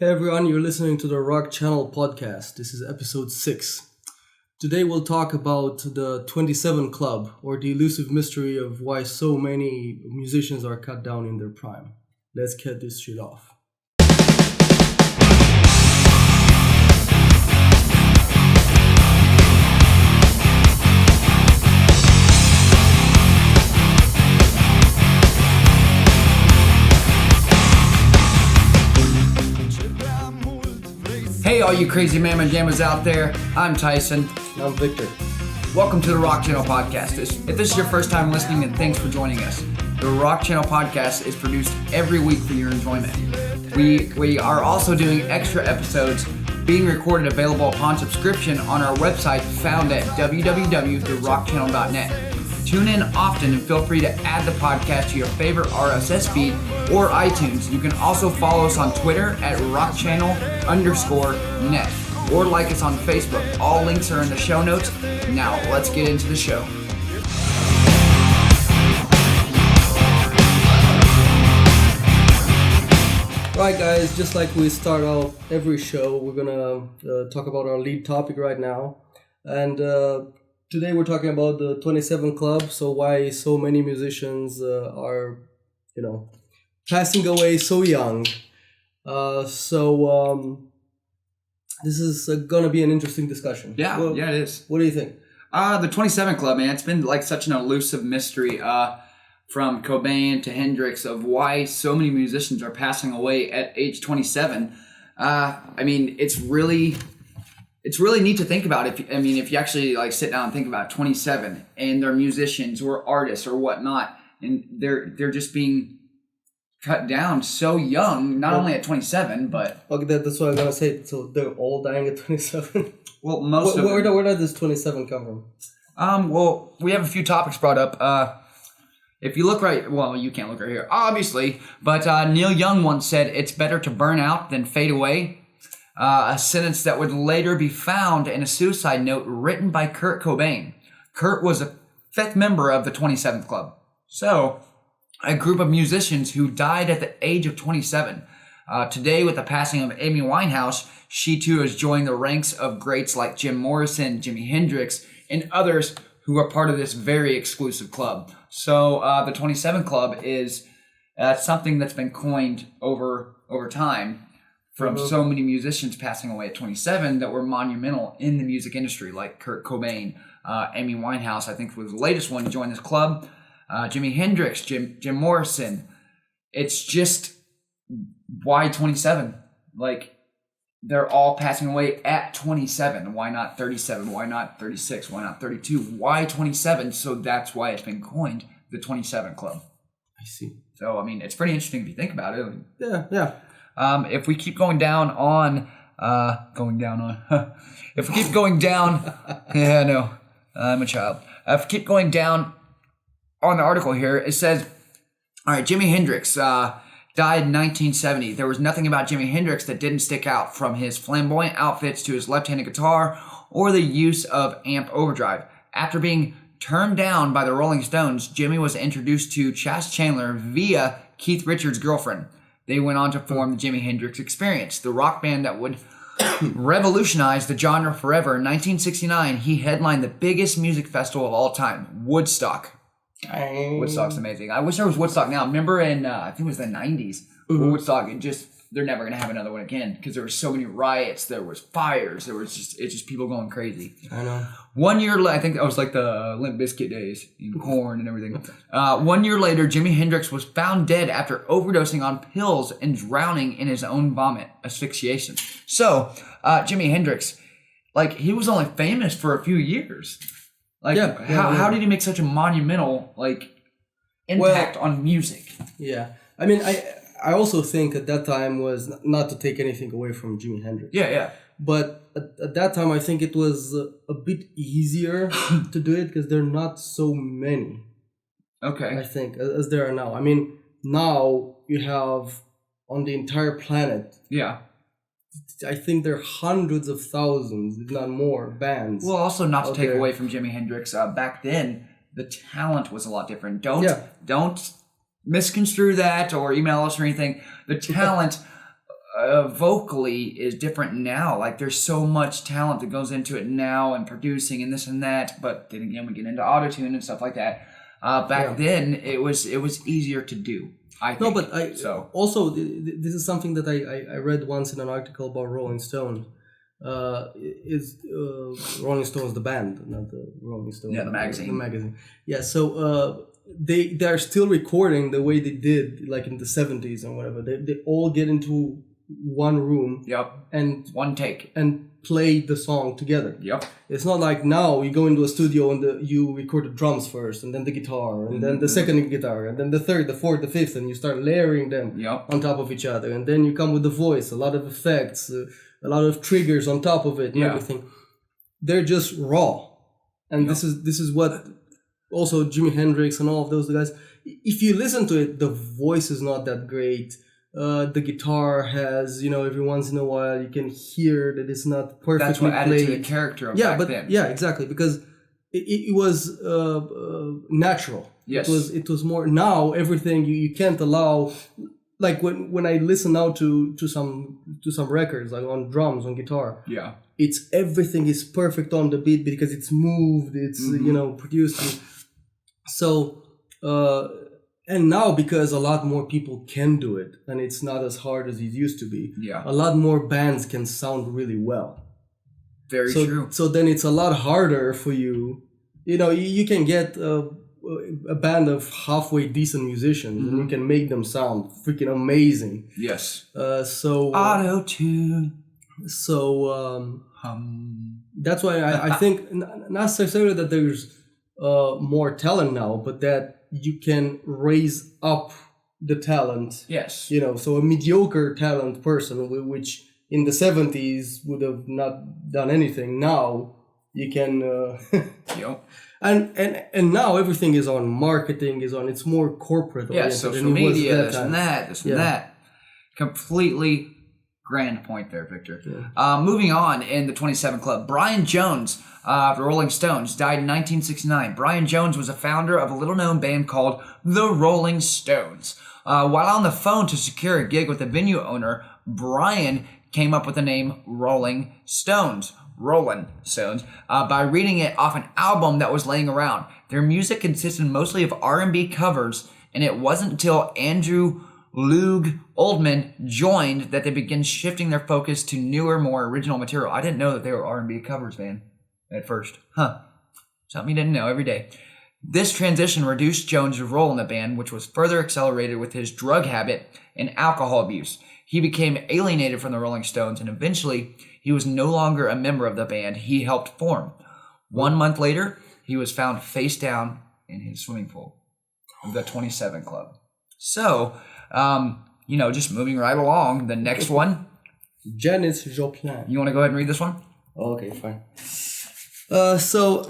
Hey everyone, you're listening to the Rock Channel podcast. This is episode 6. Today we'll talk about the 27 Club, or the elusive mystery of why so many musicians are cut down in their prime. Let's get this shit off. Hey all you crazy mamma jammers out there, I'm Tyson. And I'm Victor. Welcome to the Rock Channel Podcast. If this is your first time listening, then thanks for joining us. The Rock Channel Podcast is produced every week for your enjoyment. We are also doing extra episodes being recorded available upon subscription on our website found at www.therockchannel.net. Tune in often and feel free to add the podcast to your favorite RSS feed or iTunes. You can also follow us on Twitter at rockchannel_net or like us on Facebook. All links are in the show notes. Now let's get into the show. Right guys, just like we start out every show, we're gonna talk about our lead topic right now. And today we're talking about the 27 Club, so why so many musicians are, passing away so young. This is going to be an interesting discussion. Yeah, it is. What do you think? The 27 Club, man, it's been like such an elusive mystery from Cobain to Hendrix of why so many musicians are passing away at age 27. It's really neat to think about. If you actually like sit down and think about 27 and they're musicians or artists or whatnot, and they're just being cut down so young, not only at 27, but... Okay, that's what I'm going to say. So they're all dying at 27? Well, Where does this 27 come from? Well, we have a few topics brought up. If you look right... Well, you can't look right here, obviously. But Neil Young once said, "It's better to burn out than fade away." A sentence that would later be found in a suicide note written by Kurt Cobain. Kurt was a fifth member of the 27th Club. So... a group of musicians who died at the age of 27. Today, with the passing of Amy Winehouse, she too has joined the ranks of greats like Jim Morrison, Jimi Hendrix, and others who are part of this very exclusive club. So the 27 Club is something that's been coined over time from so many musicians passing away at 27 that were monumental in the music industry, like Kurt Cobain, Amy Winehouse, I think was the latest one to join this club. Jimi Hendrix, Jim Morrison. It's just why 27? Like, they're all passing away at 27. Why not 37? Why not 36? Why not 32? Why 27? So that's why it's been coined the 27 Club. I see. So, it's pretty interesting if you think about it. Yeah. If we keep going down on... if we keep going down... Yeah, no. I'm a child. If we keep going down... on the article here, it says, all right, Jimi Hendrix died in 1970. There was nothing about Jimi Hendrix that didn't stick out, from his flamboyant outfits to his left-handed guitar or the use of amp overdrive. After being turned down by the Rolling Stones, Jimi was introduced to Chas Chandler via Keith Richards' girlfriend. They went on to form the Jimi Hendrix Experience, the rock band that would revolutionize the genre forever. In 1969, he headlined the biggest music festival of all time, Woodstock. Woodstock's amazing. I wish there was Woodstock now. Remember in, I think it was the 90s, Woodstock, they're never going to have another one again because there were so many riots, there was fires, it's just people going crazy. I know. 1 year later, I think that was like the Limp Bizkit days, Korn and everything. 1 year later, Jimi Hendrix was found dead after overdosing on pills and drowning in his own vomit, asphyxiation. So, Jimi Hendrix, he was only famous for a few years. How did he make such a monumental impact on music? Yeah, I also think at that time was not to take anything away from Jimi Hendrix. Yeah. But at that time, I think it was a bit easier to do it because there are not so many. Okay. I think as there are now. Now you have on the entire planet. Yeah. I think there are hundreds of thousands, if not more, bands. Well, also not to take away from Jimi Hendrix. Back then, the talent was a lot different. Don't misconstrue that or email us or anything. The talent vocally is different now. Like there's so much talent that goes into it now and producing and this and that. But then again, we get into autotune and stuff like that. Back then, it was easier to do. I think. No, but also this is something that I read once in an article about Rolling Stone. Rolling Stones the band, not the Rolling Stone. Yeah, the magazine. The magazine. Yeah, so they are still recording the way they did, like in the 70s and whatever. They all get into one room. Yep. And one take. And play the song together. Yep. It's not like now you go into a studio and you record the drums first, and then the guitar, and then the second guitar, and then the third, the fourth, the fifth, and you start layering them on top of each other, and then you come with the voice, a lot of effects, a lot of triggers on top of it, and everything. They're just raw, and this is what also Jimi Hendrix and all of those guys. If you listen to it, the voice is not that great. The guitar has, every once in a while you can hear that it's not perfectly That's what added played. to the character of back then. Yeah, exactly, because it was natural. Yes. It was more. Now everything you can't allow. Like when I listen now to some records, like on drums, on guitar. Yeah. It's everything is perfect on the beat because it's moved. It's produced. So. And now, because a lot more people can do it, and it's not as hard as it used to be, a lot more bands can sound really well. Very true. So then it's a lot harder for you. You can get a band of halfway decent musicians, and you can make them sound freaking amazing. Yes. Auto-tune. So that's why I think not necessarily that there's more talent now, but that you can raise up the talent. Yes. So a mediocre talent person, which in the 70s would have not done anything. Now you can. And now everything is on marketing. It's more corporate. Yeah, social media, this and that. Completely grand point there, Victor. Yeah. Moving on in the 27 Club, Brian Jones of the Rolling Stones died in 1969. Brian Jones was a founder of a little-known band called the Rolling Stones. While on the phone to secure a gig with the venue owner, Brian came up with the name Rolling Stones, by reading it off an album that was laying around. Their music consisted mostly of R&B covers, and it wasn't until Andrew Loog Oldman joined that they began shifting their focus to newer, more original material. I didn't know that they were R&B covers, man, at first. Something you didn't know every day. This transition reduced Jones' role in the band, which was further accelerated with his drug habit and alcohol abuse. He became alienated from the Rolling Stones, and eventually he was no longer a member of the band he helped form. 1 month later, he was found face down in his swimming pool of the 27 Club. So, just moving right along. The next one. Janis Joplin. You want to go ahead and read this one? Okay, fine. So,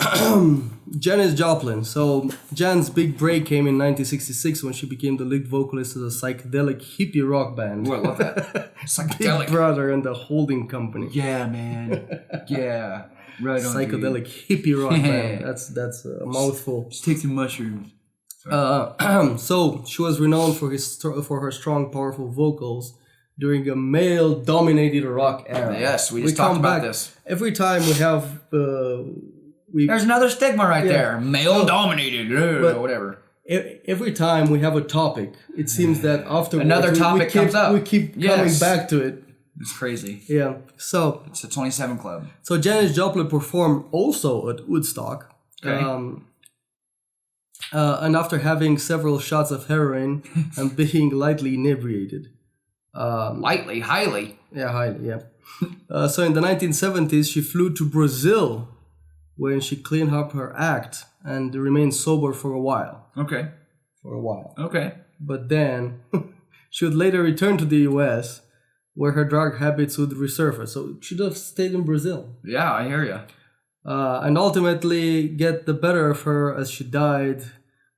Janis Joplin. So, Jan's big break came in 1966 when she became the lead vocalist of the psychedelic hippie rock band. Oh, I love that. Psychedelic. Big Brother and the Holding Company. Yeah, man. Yeah. Right on. Psychedelic hippie rock band. That's a mouthful. Just take some mushrooms. So she was renowned for her strong, powerful vocals during a male-dominated rock era. Yes, we just talked about this. Every time we have, there's another stigma right there. Male-dominated, or whatever. Every time we have a topic, it seems that after another topic comes up. We keep coming back to it. It's crazy. Yeah. So it's the 27 Club. So Janis Joplin performed also at Woodstock. Okay. And after having several shots of heroin and being lightly inebriated. Highly. Yeah, highly, yeah. So in the 1970s, she flew to Brazil when she cleaned up her act and remained sober for a while. Okay. Okay. But then she would later return to the US where her drug habits would resurface. So she should have stayed in Brazil. Yeah, I hear you. And ultimately get the better of her as she died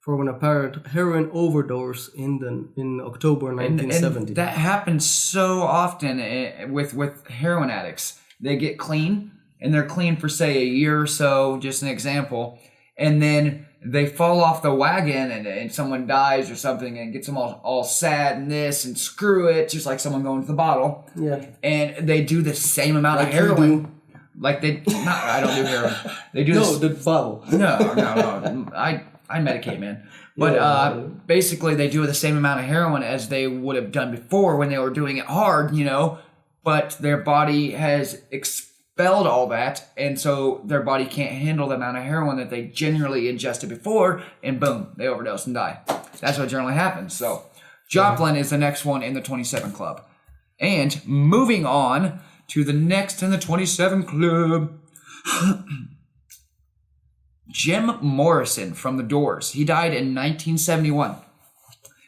from an apparent heroin overdose in October 1970. And that happens so often with heroin addicts. They get clean, and they're clean for, say, a year or so, just an example, and then they fall off the wagon and someone dies or something and gets them all sad and this and screw it, just like someone going to the bottle. Yeah. And they do the same amount Like of you heroin. do. Like I don't do heroin. They do No, the bottle. No. I medicate, man. But basically they do the same amount of heroin as they would have done before when they were doing it hard, but their body has expelled all that, and so their body can't handle the amount of heroin that they generally ingested before, and boom, they overdose and die. That's what generally happens. So Joplin is the next one in the 27 Club. And moving on to the next in the 27 Club, Jim Morrison from The Doors. He died in 1971.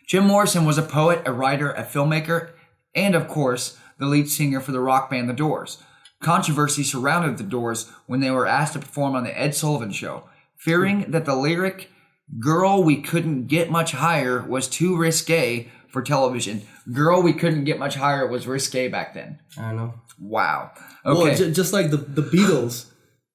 Jim Morrison was a poet, a writer, a filmmaker, and of course, the lead singer for the rock band The Doors. Controversy surrounded The Doors when they were asked to perform on the Ed Sullivan Show, fearing that the lyric, "Girl, we couldn't get much higher," was too risque for television. "Girl, we couldn't get much higher" was risque back then. I know. Wow. Okay. Well, just like the Beatles,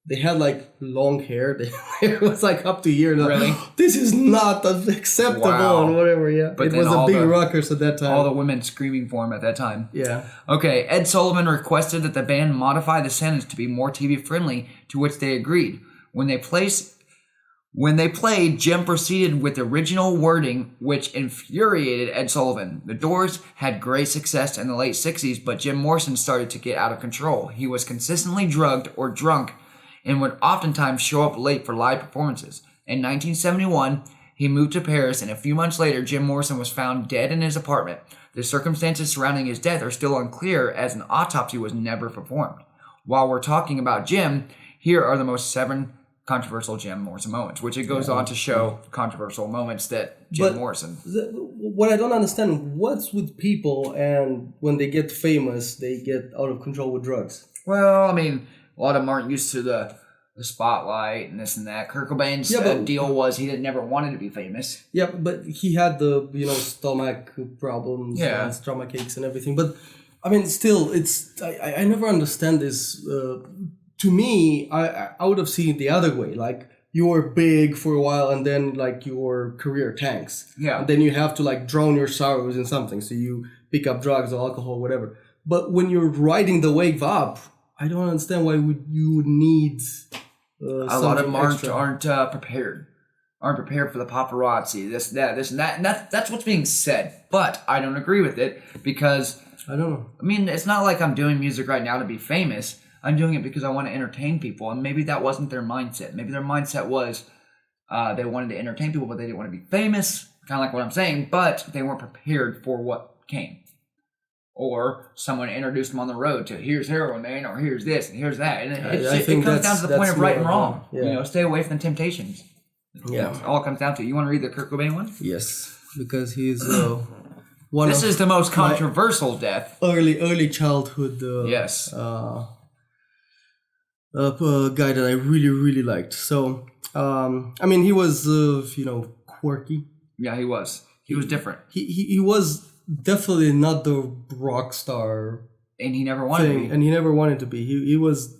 they had like long hair. Their hair was like up to here. Really? This is not acceptable and whatever. Yeah, But it then was a all big the- ruckus at that time. All the women screaming for him at that time. Yeah. Okay, Ed Sullivan requested that the band modify the sentence to be more TV friendly, to which they agreed. When they played, Jim proceeded with the original wording, which infuriated Ed Sullivan. The Doors had great success in the late 60s, but Jim Morrison started to get out of control. He was consistently drugged or drunk and would oftentimes show up late for live performances. In 1971, he moved to Paris, and a few months later, Jim Morrison was found dead in his apartment. The circumstances surrounding his death are still unclear, as an autopsy was never performed. While we're talking about Jim, here are the most 7 controversial Jim Morrison moments, which it goes on to show controversial moments that Jim Morrison. What I don't understand, what's with people and when they get famous, they get out of control with drugs? Well, I mean, a lot of them aren't used to the spotlight and this and that. Kurt Cobain's deal was he never wanted to be famous. Yeah, but he had the stomach problems and stomach aches and everything. But I mean, still, I never understand this. To me, I would have seen it the other way. Like you were big for a while, and then like your career tanks. Yeah. And then you have to like drown your sorrows in something, so you pick up drugs or alcohol, whatever. But when you're riding the wave up, I don't understand why you would need. A lot of them aren't prepared. Aren't prepared for the paparazzi, this, and that. And that's what's being said. But I don't agree with it because... I don't know. I mean, it's not like I'm doing music right now to be famous. I'm doing it because I want to entertain people. And maybe that wasn't their mindset. Maybe their mindset was they wanted to entertain people, but they didn't want to be famous. Kind of like what I'm saying. But they weren't prepared for what came. Or someone introduced them on the road to here's heroin, man, or here's this and here's that. And it comes down to the point of right and wrong. Yeah. Stay away from the temptations. Yeah. That's all it comes down to. You want to read the Kurt Cobain one? Yes, because he's one This of is the most controversial death. Early childhood. Yes. Guy that I really liked. So, I mean, he was quirky. Yeah, he was. He was different. He was definitely not the rock star. And he never wanted to be. And he never wanted to be. He was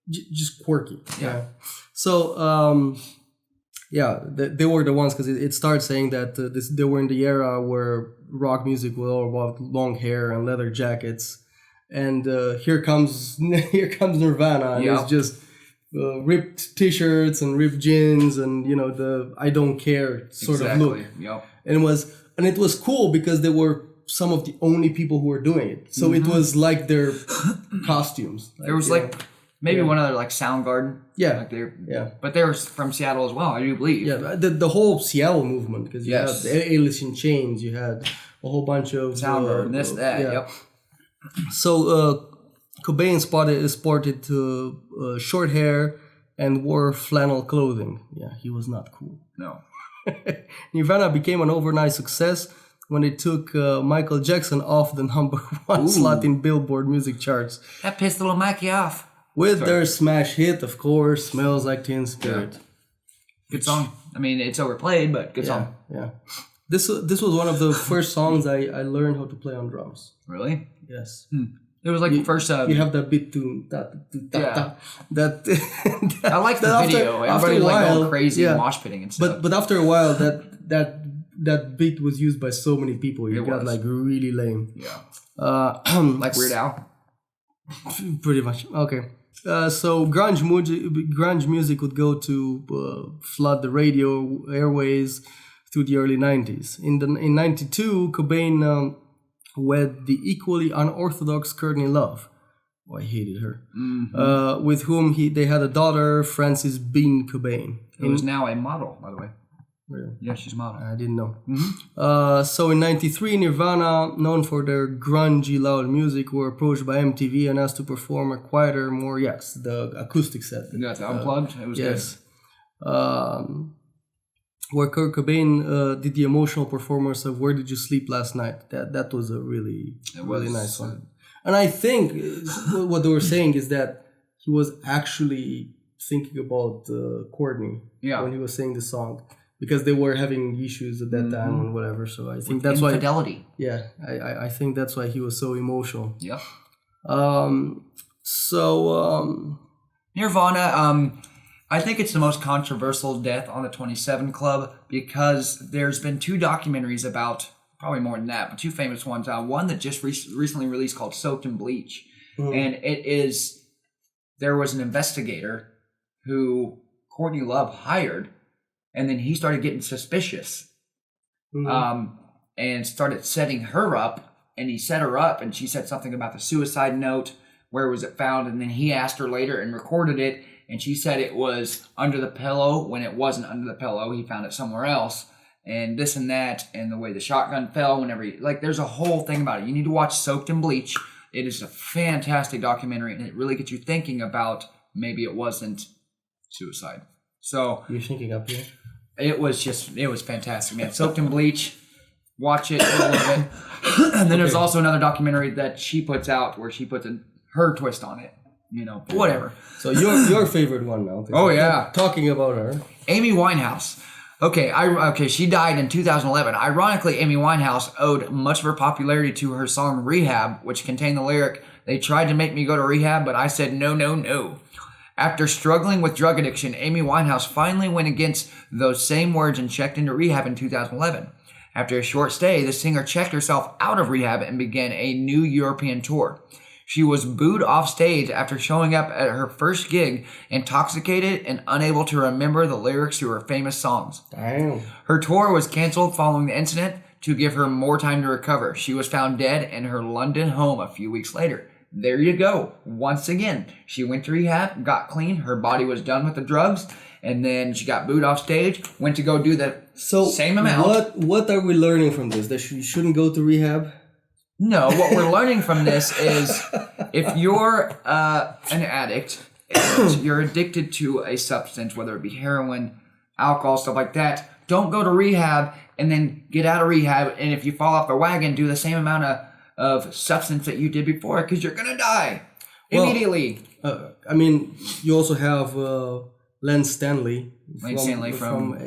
just quirky. Yeah. So, they were the ones, because it starts saying that they were in the era where rock music was all about long hair and leather jackets, and here comes Nirvana, and it's just ripped t-shirts and ripped jeans and the I don't care sort of look. Yep. And it was cool because they were some of the only people who were doing it. So it was like their costumes. There was maybe one other like Soundgarden. Yeah. But they were from Seattle as well, I do believe. Yeah, the whole Seattle movement, because you had Alice in Chains, you had a whole bunch of Soundgarden, yep. So Cobain sported short hair and wore flannel clothing. Yeah, he was not cool. No. Nirvana became an overnight success when they took Michael Jackson off the #1 slot in Billboard music charts. That pissed little Mackie off. With their smash hit, of course, Smells Like Teen Spirit. Yeah. Good song. I mean, it's overplayed, but good song. Yeah. This was one of the first songs I learned how to play on drums. Really? Yes. It was like first. You have that bit to that. I like the video. Everybody was like going crazy, mosh pitting and stuff. But after a while, that beat was used by so many people. It got like really lame. Yeah. Like Weird Al. Pretty much. Okay. So grunge music would go to flood the radio airways through the early 90s. In 92, Cobain wed the equally unorthodox Courtney Love. Oh, I hated her. Mm-hmm. With whom they had a daughter, Frances Bean Cobain. Who is now a model, by the way. Really? Yeah, she's a model. I didn't know. Mm-hmm. So in 93, Nirvana, known for their grungy, loud music, were approached by MTV and asked to perform a quieter, the acoustic set. You got the unplugged? It was good. Where Kurt Cobain did the emotional performance of "Where Did You Sleep Last Night?" That was a really nice one. And I think what they were saying is that he was actually thinking about Courtney when he was saying the song, because they were having issues at that time and whatever. So I think that's why infidelity. Yeah, I think that's why he was so emotional. Yeah. Nirvana. I think it's the most controversial death on the 27 Club because there's been two documentaries about, probably more than that, but two famous ones. One that just recently released called Soaked in Bleach. And there was an investigator who Courtney Love hired, and then he started getting suspicious and started setting her up, and he set her up, and she said something about the suicide note, where was it found, and then he asked her later and recorded it, and she said it was under the pillow when it wasn't under the pillow. He found it somewhere else, and this and that, and the way the shotgun fell whenever there's a whole thing about it. You need to watch Soaked in Bleach. It is a fantastic documentary, and it really gets you thinking about maybe it wasn't suicide. So you're thinking up here? It was fantastic, man. Soaked in Bleach. Watch it a little bit. And then there's also another documentary that she puts out where she puts her twist on it. Whatever. So your favorite one now. Oh, yeah. Talking about her. Amy Winehouse. Okay, she died in 2011. Ironically, Amy Winehouse owed much of her popularity to her song Rehab, which contained the lyric, "They tried to make me go to rehab, but I said no, no, no." After struggling with drug addiction, Amy Winehouse finally went against those same words and checked into rehab in 2011. After a short stay, the singer checked herself out of rehab and began a new European tour. She was booed off stage after showing up at her first gig, intoxicated and unable to remember the lyrics to her famous songs. Damn. Her tour was canceled following the incident to give her more time to recover. She was found dead in her London home a few weeks later. There you go. Once again, she went to rehab, got clean, her body was done with the drugs, and then she got booed off stage, went to go do the same amount. What are we learning from this? That she shouldn't go to rehab? No, what we're learning from this is if you're an addict, and you're addicted to a substance, whether it be heroin, alcohol, stuff like that, don't go to rehab and then get out of rehab. And if you fall off the wagon, do the same amount of substance that you did before, because you're going to die immediately. You also have Len Stanley from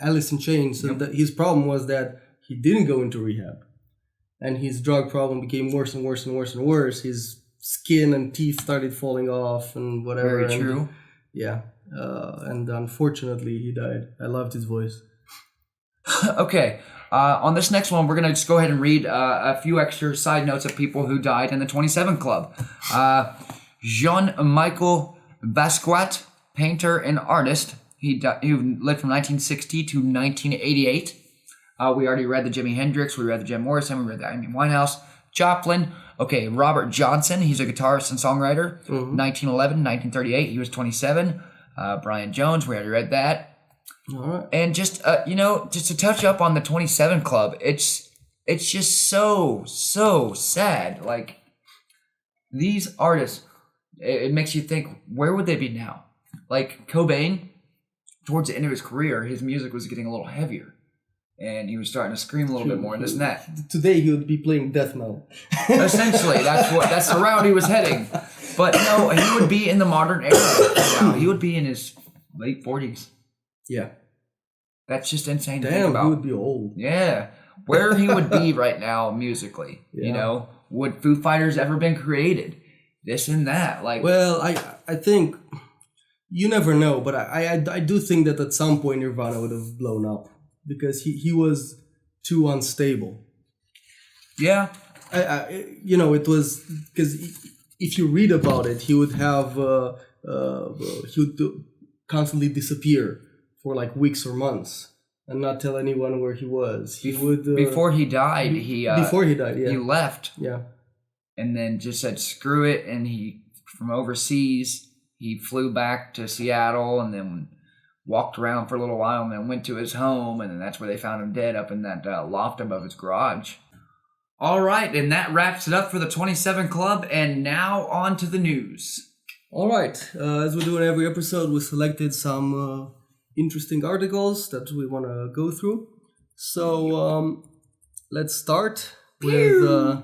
Alice in Chains. So his problem was that he didn't go into rehab. And his drug problem became worse and worse and worse and worse. His skin and teeth started falling off and whatever. Very true. Yeah. And unfortunately, he died. I loved his voice. Okay. On this next one, we're going to just go ahead and read a few extra side notes of people who died in the 27 Club. Jean-Michel Basquiat, painter and artist. He lived from 1960 to 1988. We already read the Jimi Hendrix, we read the Jim Morrison, we read the Amy Winehouse. Joplin, okay, Robert Johnson, he's a guitarist and songwriter. 1911, 1938, he was 27. Brian Jones, we already read that. All right. And just, just to touch up on the 27 Club, it's just so sad. Like, these artists, it makes you think, where would they be now? Like, Cobain, towards the end of his career, his music was getting a little heavier. And he was starting to scream a little bit more and this and that. Today he would be playing death metal. Essentially, that's the route he was heading. But no, he would be in the modern era now. He would be in his late 40s. Yeah. That's just insane to think about. He would be old. Yeah. Where he would be right now musically, would Foo Fighters ever been created? This and that. Like, well, I think you never know, but I do think that at some point Nirvana would have blown up because he was too unstable. yeah. It was because if you read about it, he would have he would constantly disappear for like weeks or months and not tell anyone where he was. He would Before he died, he left. Yeah. And then just said screw it, and he from overseas he flew back to Seattle and then walked around for a little while and then went to his home, and then that's where they found him dead up in that loft above his garage. All right, and that wraps it up for the 27 Club, and now on to the news. All right, as we do in every episode, we selected some interesting articles that we want to go through. So let's start with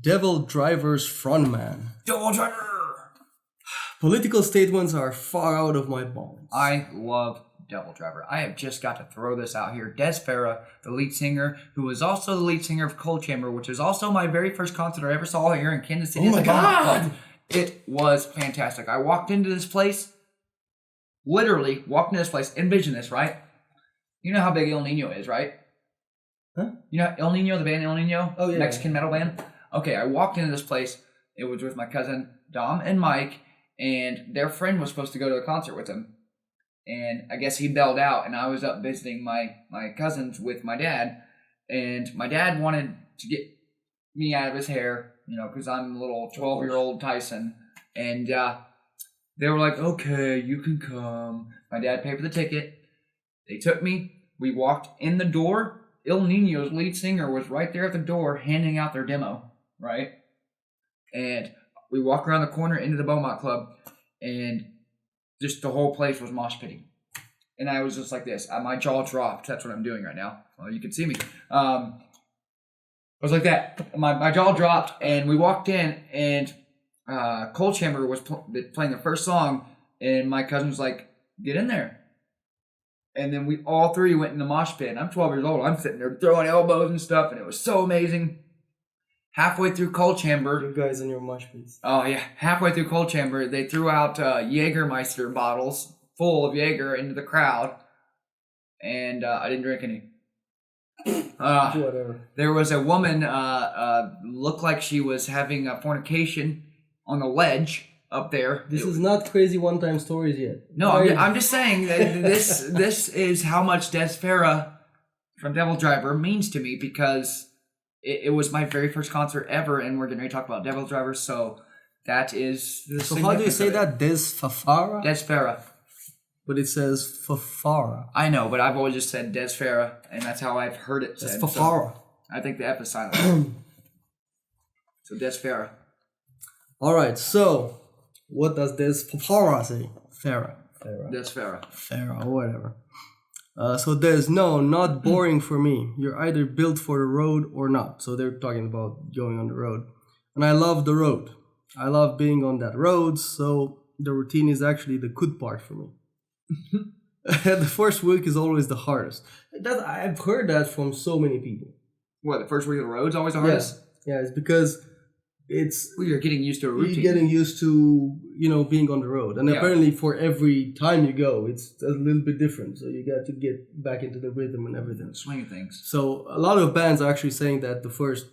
DevilDriver's frontman. DevilDriver! Political statements are far out of my bounds. I love DevilDriver. I have just got to throw this out here. Des Farah, the lead singer, who was also the lead singer of Cold Chamber, which was also my very first concert I ever saw here in Kansas City. Oh my God! It was fantastic. I walked into this place, literally walked into this place, envision this, right? You know how big El Nino is, right? Huh? You know El Nino, the band El Nino? Oh, yeah. Mexican metal band? Okay, I walked into this place. It was with my cousin Dom and Mike, and their friend was supposed to go to the concert with them. And I guess he bailed out, and I was up visiting my cousins with my dad. And my dad wanted to get me out of his hair, because I'm a little 12-year-old Tyson. And they were like, okay, you can come. My dad paid for the ticket. They took me. We walked in the door. El Nino's lead singer was right there at the door handing out their demo, right? And we walk around the corner into the Beaumont Club, and just the whole place was mosh pitting. And I was just like this. My jaw dropped. That's what I'm doing right now. Well, you can see me. I was like that. My jaw dropped, and we walked in, and Cold Chamber was playing the first song, and my cousin was like, get in there. And then we all three went in the mosh pit. And I'm 12 years old. I'm sitting there throwing elbows and stuff, and it was so amazing. Halfway through Cold Chamber... You guys in your mosh pits. Oh, yeah. Halfway through Cold Chamber, they threw out Jägermeister bottles full of Jaeger into the crowd, and I didn't drink any. Whatever. There was a woman, looked like she was having a fornication on the ledge up there. This is not crazy one-time stories yet. No, I'm just saying that this is how much Des Farah from DevilDriver means to me, because it was my very first concert ever, and we're going to talk about DevilDriver, so that is the So how do you say that? Des Farah? Des Farah. But it says Fafara. I know, but I've always just said Des Farah, and that's how I've heard it said. It's Fafara. So I think the F is silent. So Des Farah. All right, so what does Des Fafara say? Farah. Des Farah. Farah, whatever. So there's not boring for me. You're either built for the road or not. So they're talking about going on the road. And I love the road. I love being on that road, so the routine is actually the good part for me. The first week is always the hardest. I've heard that from so many people. What, the first week of the road's always the hardest? Yeah, it's because you're getting used to a routine. You're getting used to, being on the road. And apparently for every time you go, it's a little bit different. So you got to get back into the rhythm and everything. Swinging things. So a lot of bands are actually saying that the first,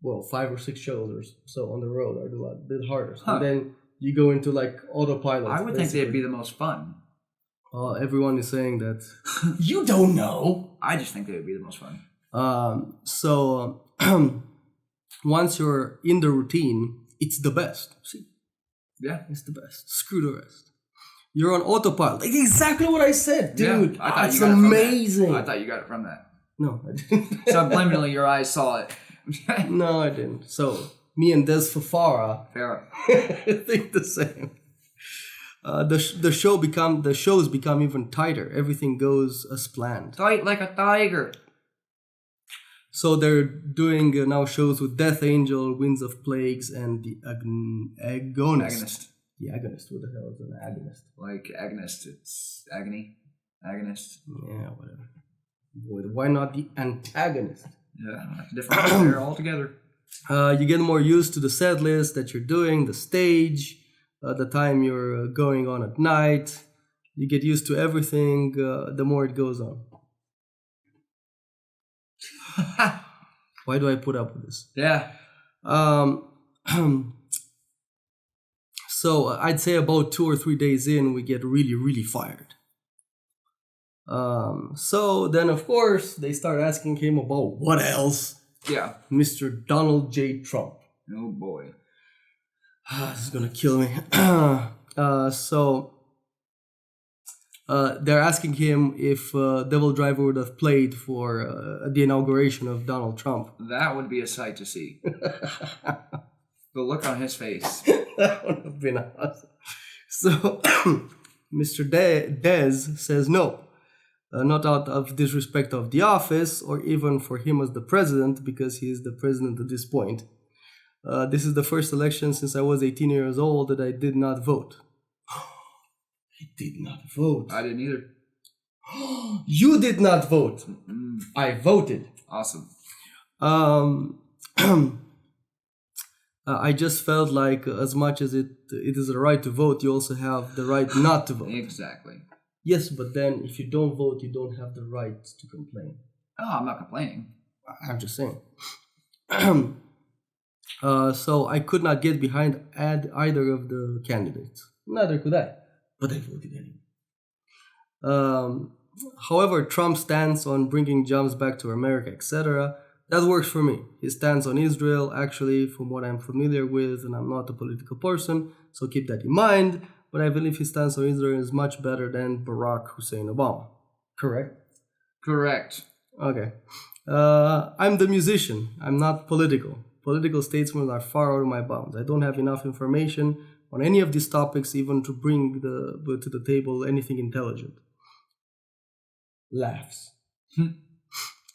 5 or 6 shows or so on the road are the hardest. Huh. And then you go into like autopilot. I would think they'd be the most fun. Everyone is saying that. You don't know. I just think they would be the most fun. Once you're in the routine, it's the best. See? Yeah. It's the best. Screw the rest. You're on autopilot. Like exactly what I said, dude. Yeah, it's amazing. I thought you got it from that. No, I didn't. Subliminally, your eyes saw it. No, I didn't. So, me and Des Fafara think the same. The shows become even tighter. Everything goes as planned. Tight like a tiger. So they're doing now shows with Death Angel, Winds of Plagues, and the Agonist. The Agonist. What the hell is an Agonist? Like agonist. It's agony. Agonist. Yeah, whatever. Boy, why not the antagonist? Yeah, different there altogether. You get more used to the set list that you're doing, the stage, the time you're going on at night. You get used to everything the more it goes on. Why do I put up with this? Yeah. So I'd say about 2 or 3 days in, we get really, really fired. So then, of course, they start asking him about what else? Yeah. Mr. Donald J. Trump. Oh boy. This is gonna kill me. They're asking him if DevilDriver would have played for the inauguration of Donald Trump. That would be a sight to see. The look on his face. That would have been awesome. So Mr. Dez says no. Not out of disrespect of the office or even for him as the president, because he is the president at this point. This is the first election since I was 18 years old that I did not vote. He did not vote. I didn't either. You did not vote. Mm-mm. I voted. Awesome. I just felt like as much as it is a right to vote, you also have the right not to vote. Exactly. Yes, but then if you don't vote, you don't have the right to complain. Oh, I'm not complaining. I'm just saying. So I could not get behind either of the candidates. Neither could I, but I voted anyway. However, Trump's stance on bringing jobs back to America, etc., that works for me. His stance on Israel, actually, from what I'm familiar with, and I'm not a political person, so keep that in mind, but I believe his stance on Israel is much better than Barack Hussein Obama. Correct? Correct. Okay. I'm the musician. I'm not political. Political statements are far out of my bounds. I don't have enough information on any of these topics even to bring to the table anything intelligent. Laughs.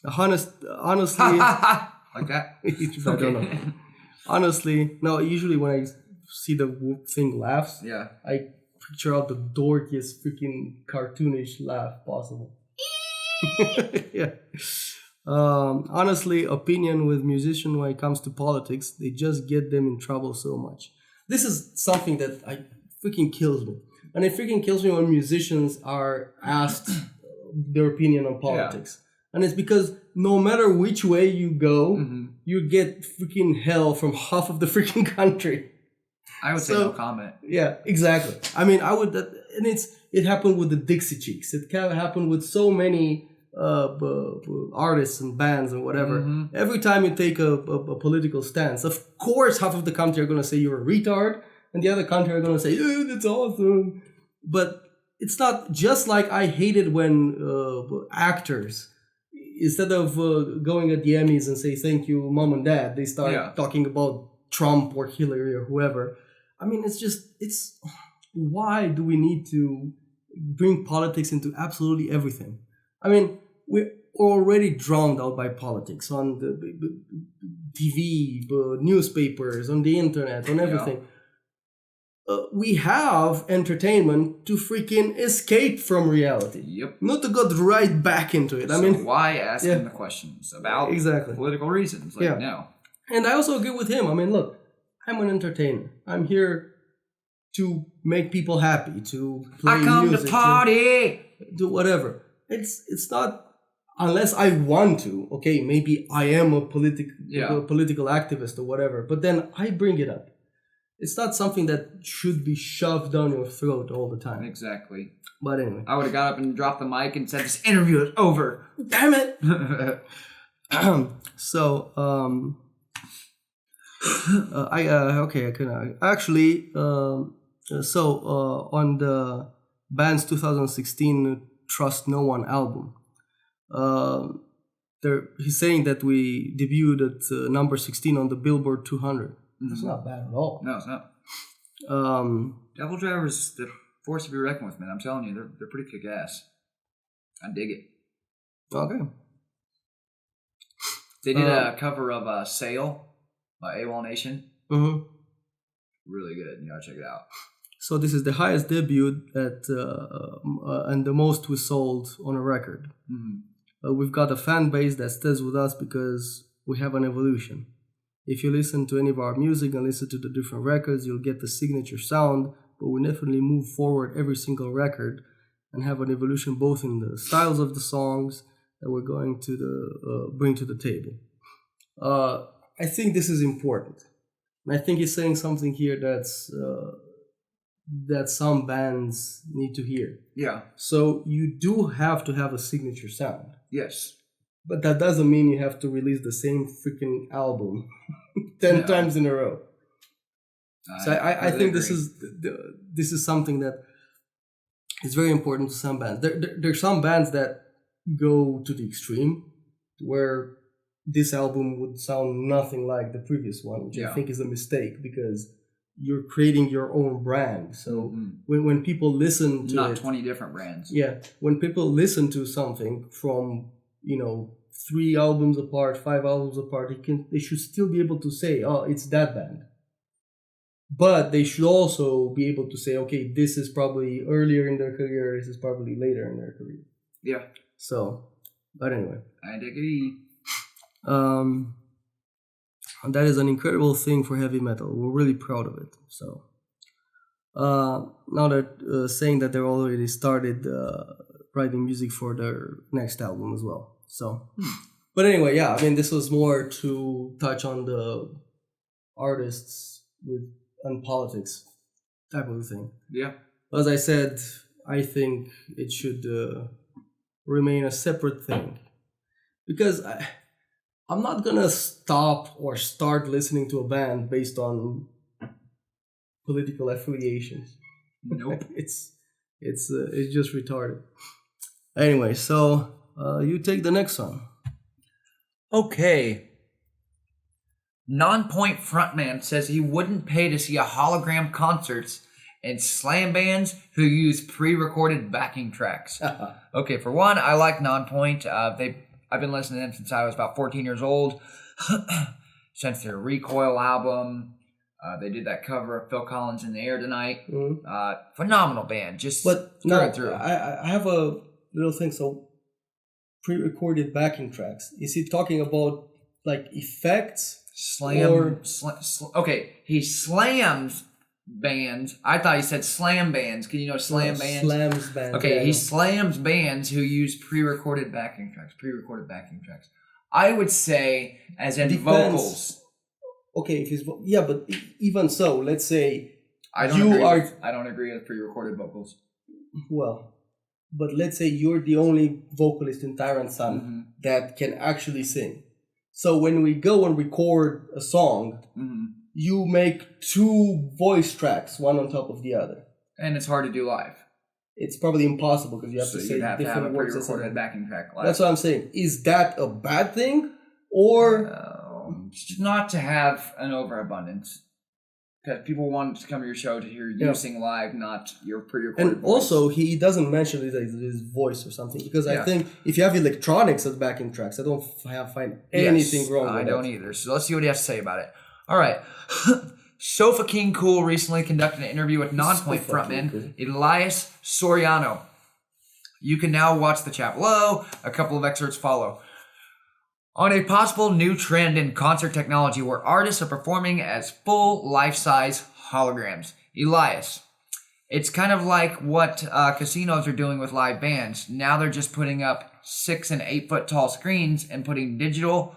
Honestly, Like that? I don't know. Honestly, no, usually when I see the thing laughs, Yeah. I picture out the dorkiest freaking cartoonish laugh possible. Yeah. Honestly, opinion with musicians when it comes to politics, they just get them in trouble so much. This is something that freaking kills me. And it freaking kills me when musicians are asked their opinion on politics. Yeah. And it's because no matter which way you go, you get freaking hell from half of the freaking country. I would say no comment. Yeah, exactly. I mean, I would, and it happened with the Dixie Chicks. It kind of happened with so many artists and bands and whatever. Every time you take a political stance, of course, half of the country are going to say you're a retard, and the other country are going to say, oh, that's awesome. But it's not just like I hated when actors, instead of going at the Emmys and say thank you, mom and dad, they start talking about Trump or Hillary or whoever. I mean, it's why do we need to bring politics into absolutely everything? I mean, we're already drowned out by politics on the TV, newspapers, on the internet, on everything. We have entertainment to freaking escape from reality. Yep. Not to go right back into it. So I mean, why ask him the questions about political reasons? Like, no. And I also agree with him. I mean, look, I'm an entertainer. I'm here to make people happy, to play music. I come to party! Do whatever. It's not, unless I want to, okay, maybe I am a political activist or whatever, but then I bring it up. It's not something that should be shoved down your throat all the time. Exactly. But anyway. I would have got up and dropped the mic and said, this interview is over. Damn it! So, I can actually, on the band's 2016 Trust No One album, he's saying that we debuted at number 16 on the Billboard 200. That's not bad at all. No, it's not. DevilDriver's the force to be reckoned with, man. I'm telling you, they're pretty kick-ass. I dig it. Okay. They did a cover of Sail by AWOL Nation. Really good. You gotta check it out. So this is the highest debut and the most we sold on a record. We've got a fan base that stays with us because we have an evolution. If you listen to any of our music and listen to the different records, you'll get the signature sound, but we definitely move forward every single record and have an evolution both in the styles of the songs that we're going to bring to the table. I think this is important. And I think he's saying something here that some bands need to hear. Yeah. So you do have to have a signature sound. Yes. But that doesn't mean you have to release the same freaking album 10 times in a row. So I think this is something that is very important to some bands. There are some bands that go to the extreme where this album would sound nothing like the previous one, which I think is a mistake because you're creating your own brand. So when people listen to not 20 different brands. Yeah. When people listen to something from, 3 albums apart, 5 albums apart, they should still be able to say, oh, it's that band. But they should also be able to say, okay, this is probably earlier in their career, this is probably later in their career. Yeah. So, but anyway. I agree. That is an incredible thing for heavy metal. We're really proud of it. So, now they're saying that they're already started writing music for their next album as well. So, but anyway, yeah, I mean, this was more to touch on the artists and politics type of thing. Yeah. As I said, I think it should remain a separate thing because I'm not gonna stop or start listening to a band based on political affiliations. Nope. it's just retarded. Anyway, so you take the next one. Okay. Nonpoint frontman says he wouldn't pay to see a hologram concerts and slam bands who use pre-recorded backing tracks. Okay, for one, I like Nonpoint. I've been listening to them since I was about 14 years old. Since their Recoil album. They did that cover of Phil Collins' In the Air Tonight. Phenomenal band. Just through. I have a little thing. So pre-recorded backing tracks. Is he talking about like effects? Okay, he slams bands. I thought he said slam bands. Can you know slam bands? Slams bands. Okay, yeah, he slams bands who use pre-recorded backing tracks. I would say as in vocals. Okay, if he's but even so, let's say I don't agree with pre-recorded vocals. Well, but let's say you're the only vocalist in Tyrant Sun that can actually sing. So when we go and record a song, you make 2 voice tracks, one on top of the other. And it's hard to do live. It's probably impossible because you have to say you'd have different to have a words. pre-recorded backing track live. That's what I'm saying. Is that a bad thing? Or... not to have an overabundance. Because people want to come to your show to hear you sing live, not your pre-recorded And voice. also, he doesn't mention it as his voice or something. Because I think if you have electronics as backing tracks, I don't find anything wrong with I don't either. So let's see what he has to say about it. All right. Sofa King Cool recently conducted an interview with Nonpoint frontman Elias Soriano. You can now watch the chat below. A couple of excerpts follow. On a possible new trend in concert technology where artists are performing as full life-size holograms. Elias. It's kind of like what casinos are doing with live bands. Now they're just putting up 6 and 8 foot tall screens and putting digital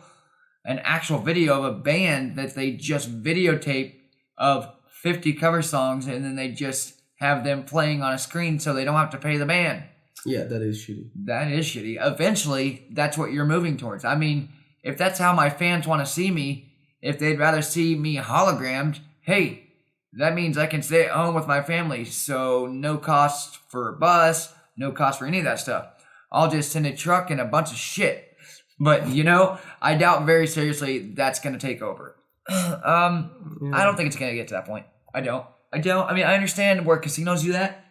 and actual video of a band that they just videotape of 50 cover songs and then they just have them playing on a screen so they don't have to pay the band. Yeah, that is shitty. That is shitty. Eventually, that's what you're moving towards. I mean, if that's how my fans want to see me, if they'd rather see me hologrammed, hey, that means I can stay at home with my family. So no cost for a bus, no cost for any of that stuff. I'll just send a truck and a bunch of shit. But, I doubt very seriously that's going to take over. I don't think it's going to get to that point. I don't. I mean, I understand where casinos do that.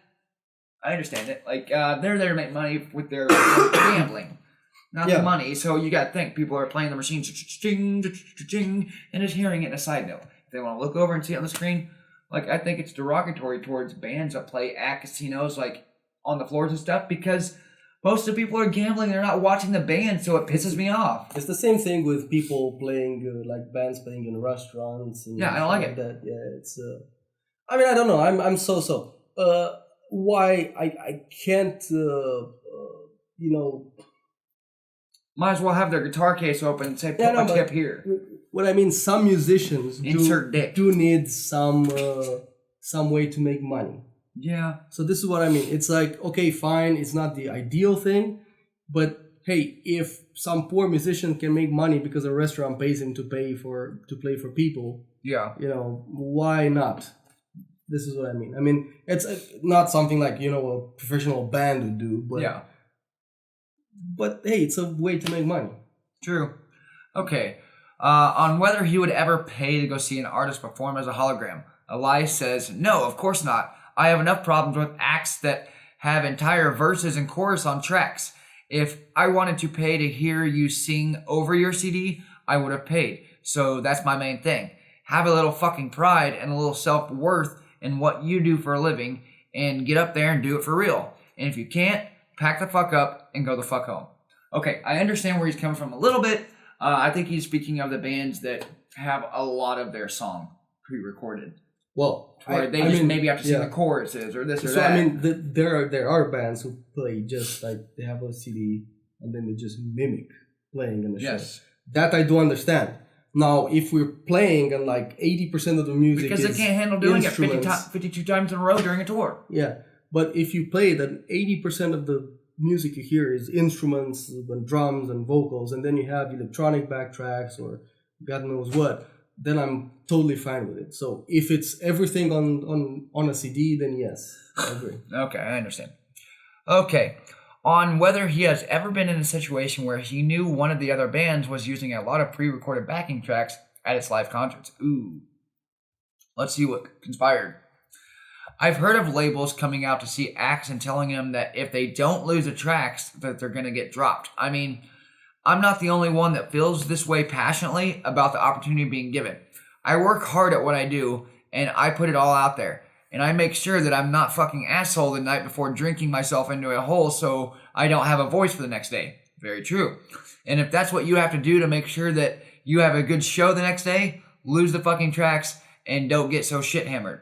I understand it. Like, they're there to make money with their gambling, not the money. So you got to think people are playing the machine, and just hearing it in a side note. If they want to look over and see it on the screen, like, I think it's derogatory towards bands that play at casinos, like, on the floors and stuff, because Most of the people are gambling. They're not watching the band, so it pisses me off. It's the same thing with people playing, like bands playing in restaurants. And Yeah, I don't like it. that. Yeah, it's. I mean, I don't know. I'm so. Why I can't. Might as well have their guitar case open and say, put my tip here. What I mean, some musicians do need some way to make money. Yeah. So this is what I mean. It's like, okay, fine, it's not the ideal thing, but hey, if some poor musician can make money because a restaurant pays him to play for people, yeah, why not? This is what I mean. I mean, it's not something like, a professional band would do, but yeah. But hey, it's a way to make money. True. Okay. On whether he would ever pay to go see an artist perform as a hologram, Elias says, no, of course not. I have enough problems with acts that have entire verses and chorus on tracks. If I wanted to pay to hear you sing over your CD, I would have paid. So that's my main thing. Have a little fucking pride and a little self-worth in what you do for a living and get up there and do it for real. And if you can't, pack the fuck up and go the fuck home. Okay, I understand where he's coming from a little bit. I think he's speaking of the bands that have a lot of their song pre-recorded. Well, where they maybe have to sing the choruses or this or that. So I mean, there are bands who play just like they have a CD and then they just mimic playing in the show. That I do understand. Now, if we're playing and like 80% of the music because they can't handle doing it 52 times in a row during a tour. Yeah, but if you play that 80% of the music you hear is instruments and drums and vocals, and then you have electronic backtracks or God knows what, then I'm totally fine with it. So if it's everything on a CD, then yes, I agree. Okay, I understand. Okay, on whether he has ever been in a situation where he knew one of the other bands was using a lot of pre-recorded backing tracks at its live concerts. Ooh. Let's see what conspired. I've heard of labels coming out to see acts and telling them that if they don't lose the tracks, that they're going to get dropped. I mean, I'm not the only one that feels this way passionately about the opportunity being given. I work hard at what I do, and I put it all out there. And I make sure that I'm not fucking asshole the night before drinking myself into a hole so I don't have a voice for the next day. Very true. And if that's what you have to do to make sure that you have a good show the next day, lose the fucking tracks and don't get so shit hammered.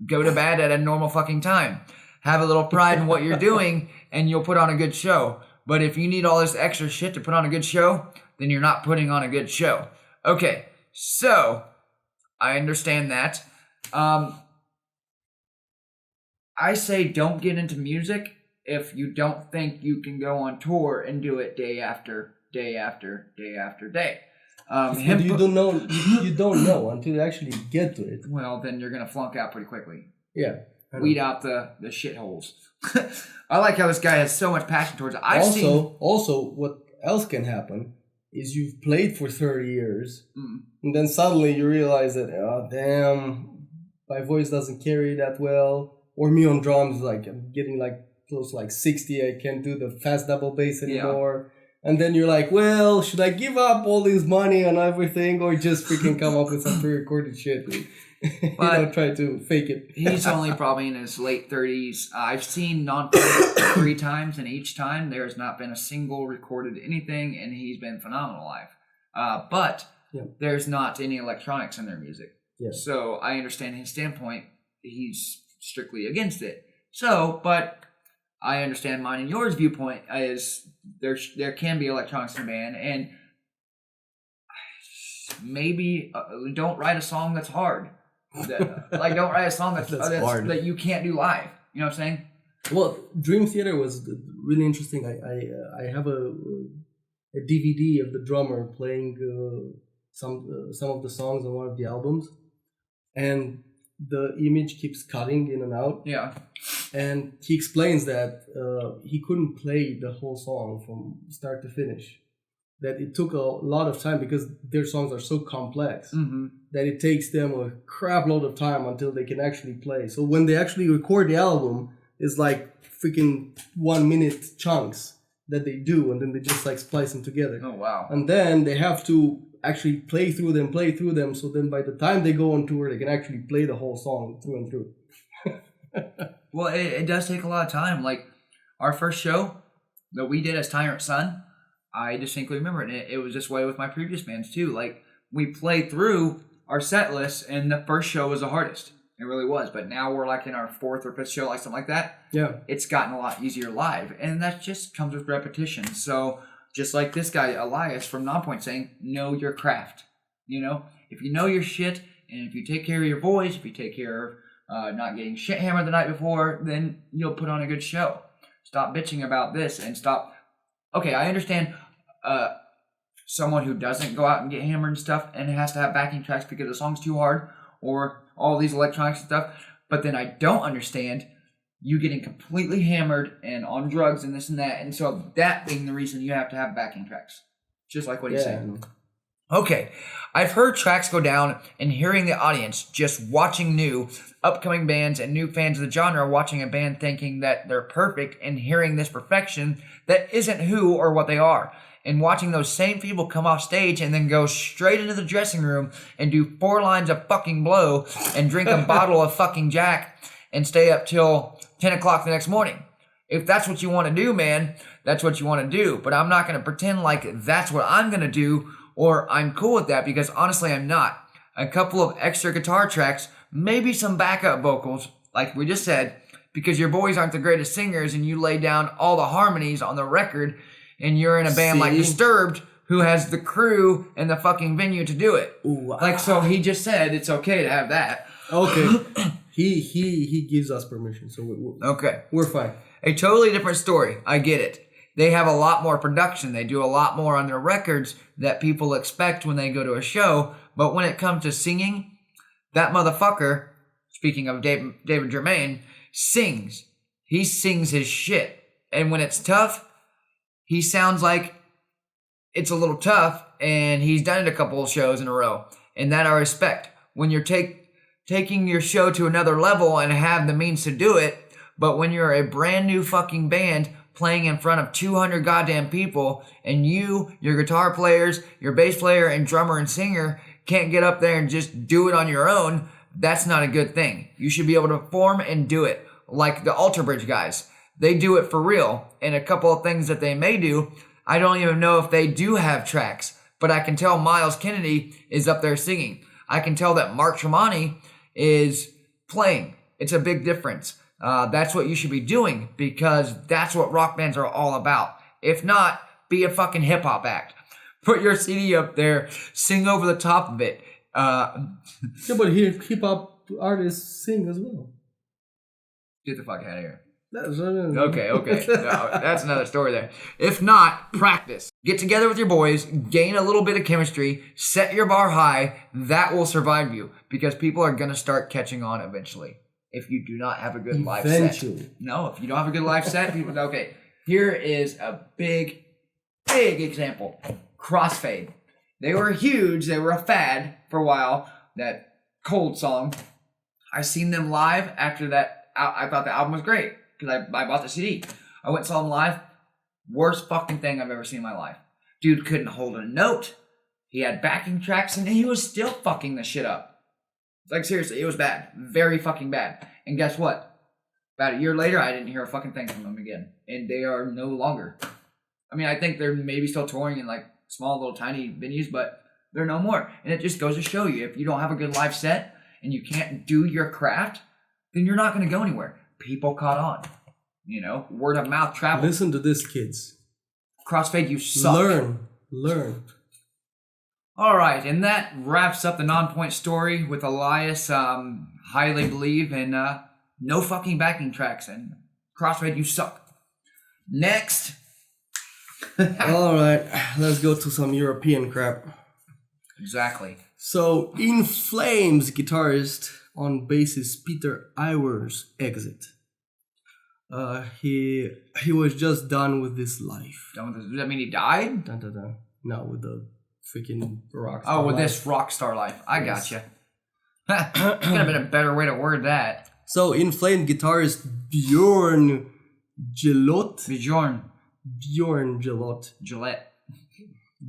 Go to bed at a normal fucking time. Have a little pride in what you're doing and you'll put on a good show. But if you need all this extra shit to put on a good show, then you're not putting on a good show. Okay, so I understand that. I say don't get into music if you don't think you can go on tour and do it day after day after day after day. You don't know until you actually get to it. Well, then you're gonna flunk out pretty quickly. Yeah. Weed out the shitholes. I like how this guy has so much passion towards it. Also, what else can happen is you've played for 30 years, and then suddenly you realize that, oh damn, my voice doesn't carry that well. Or me on drums, like I'm getting like close to like 60. I can't do the fast double bass anymore. Yeah. And then you're like, well, should I give up all this money and everything, or just freaking come up with some pre-recorded shit? And, try to fake it. He's only probably in his late 30s. I've seen Nonpoint 3 times, and each time there has not been a single recorded anything, and he's been phenomenal live. But there's not any electronics in their music. Yeah. So I understand his standpoint. He's strictly against it. So, but I understand mine and yours viewpoint is there can be electronics in a band, and maybe don't write a song that's hard. Like don't write a song that's hard that you can't do live. You know what I'm saying? Well, Dream Theater was really interesting. I have a DVD of the drummer playing some of the songs on one of the albums, and the image keeps cutting in and out. Yeah. And he explains that he couldn't play the whole song from start to finish. That it took a lot of time because their songs are so complex that it takes them a crap load of time until they can actually play. So when they actually record the album, it's like freaking 1 minute chunks that they do, and then they just like splice them together. Oh, wow. And then they have to actually play through them, so then by the time they go on tour, they can actually play the whole song through and through. Well, it does take a lot of time. Like, our first show, that we did as Tyrant Sun, I distinctly remember it. And it was this way with my previous bands too. Like, we played through our set list, and the first show was the hardest. It really was. But now we're like in our 4th or 5th show, like something like that. Yeah. It's gotten a lot easier live. And that just comes with repetition. So just like this guy, Elias from Nonpoint, saying, know your craft. You know, if you know your shit, and if you take care of your voice, if you take care of not getting shit hammered the night before, then you'll put on a good show. Stop bitching about this and stop. Okay, I understand someone who doesn't go out and get hammered and stuff and has to have backing tracks because the song's too hard or all these electronics and stuff. But then I don't understand you getting completely hammered and on drugs and this and that. And so that being the reason you have to have backing tracks. Just like what he's saying. Okay, I've heard tracks go down and hearing the audience just watching new upcoming bands and new fans of the genre watching a band thinking that they're perfect and hearing this perfection that isn't who or what they are. And watching those same people come off stage and then go straight into the dressing room and do 4 lines of fucking blow and drink a bottle of fucking Jack and stay up till 10 o'clock the next morning. If that's what you want to do, man, that's what you want to do. But I'm not going to pretend like that's what I'm going to do or I'm cool with that, because honestly I'm not. A couple of extra guitar tracks, maybe some backup vocals, like we just said, because your boys aren't the greatest singers and you lay down all the harmonies on the record and you're in a band like Disturbed who has the crew and the fucking venue to do it. Ooh, like, so he just said it's okay to have that. Okay. he gives us permission, so we're fine. A totally different story. I get it. They have a lot more production. They do a lot more on their records that people expect when they go to a show. But when it comes to singing, that motherfucker, speaking of David Germain, sings. He sings his shit. And when it's tough, he sounds like it's a little tough, and he's done it a couple of shows in a row. And that I respect. When you're taking your show to another level and have the means to do it, but when you're a brand new fucking band playing in front of 200 goddamn people, and you, your guitar players, your bass player, and drummer and singer can't get up there and just do it on your own, that's not a good thing. You should be able to perform and do it. Like the Alter Bridge guys. They do it for real. And a couple of things that they may do, I don't even know if they do have tracks, but I can tell Miles Kennedy is up there singing. I can tell that Mark Tremonti is playing. It's a big difference. That's what you should be doing, because that's what rock bands are all about. If not, be a fucking hip hop act. Put your CD up there, sing over the top of it. Yeah, but hip hop artists sing as well. Get the fuck out of here. Okay. No, that's another story there. If not, practice. Get together with your boys, gain a little bit of chemistry, set your bar high. That will survive you, because people are going to start catching on eventually. If you do not have a good live set. No, if you don't have a good live set, people, okay. Here is a big example. Crossfade. They were huge. They were a fad for a while. That Cold song. I seen them live after that. I thought the album was great because I bought the CD. I went and saw them live. Worst fucking thing I've ever seen in my life. Dude couldn't hold a note. He had backing tracks and he was still fucking the shit up. Like, seriously, it was bad. Very fucking bad. And guess what? About a year later, I didn't hear a fucking thing from them again. And they are no longer. I mean, I think they're maybe still touring in, like, small, little, tiny venues, but they're no more. And it just goes to show you, if you don't have a good live set and you can't do your craft, then you're not going to go anywhere. People caught on. You know? Word of mouth travel. Listen to this, kids. Crossfade, you suck. Learn. All right, and that wraps up the Nonpoint story with Elias, highly believe, and no fucking backing tracks, and Crossfade, you suck. Next. All right, let's go to some European crap. Exactly. So, In Flames guitarist on bassist Peter Iwer's exit. He was just done with this life. Done with this? Does that mean he died? Dun, dun, dun. No, with the freaking rock star life. This rock star life. I gotcha. Could have been a better way to word that. So, In Flames guitarist Bjorn Gelot. Bjorn Gelot.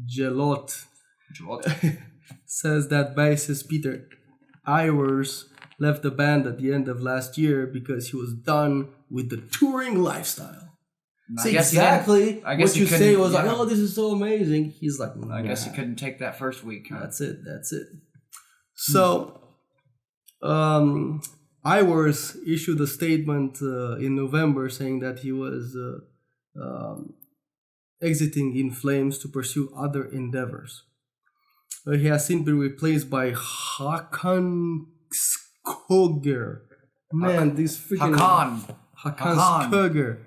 Gelot. Says that bassist Peter Ivers left the band at the end of last year because he was done with the touring lifestyle. See, exactly I guess what you say was like, yeah. oh, this is so amazing. He's like, nah. I guess he couldn't take that first week. Huh? That's it. So, Iwers issued a statement in November saying that he was exiting In Flames to pursue other endeavors. He has since been replaced by Hakan Skoger. Man, these freaking Hakan Skoger.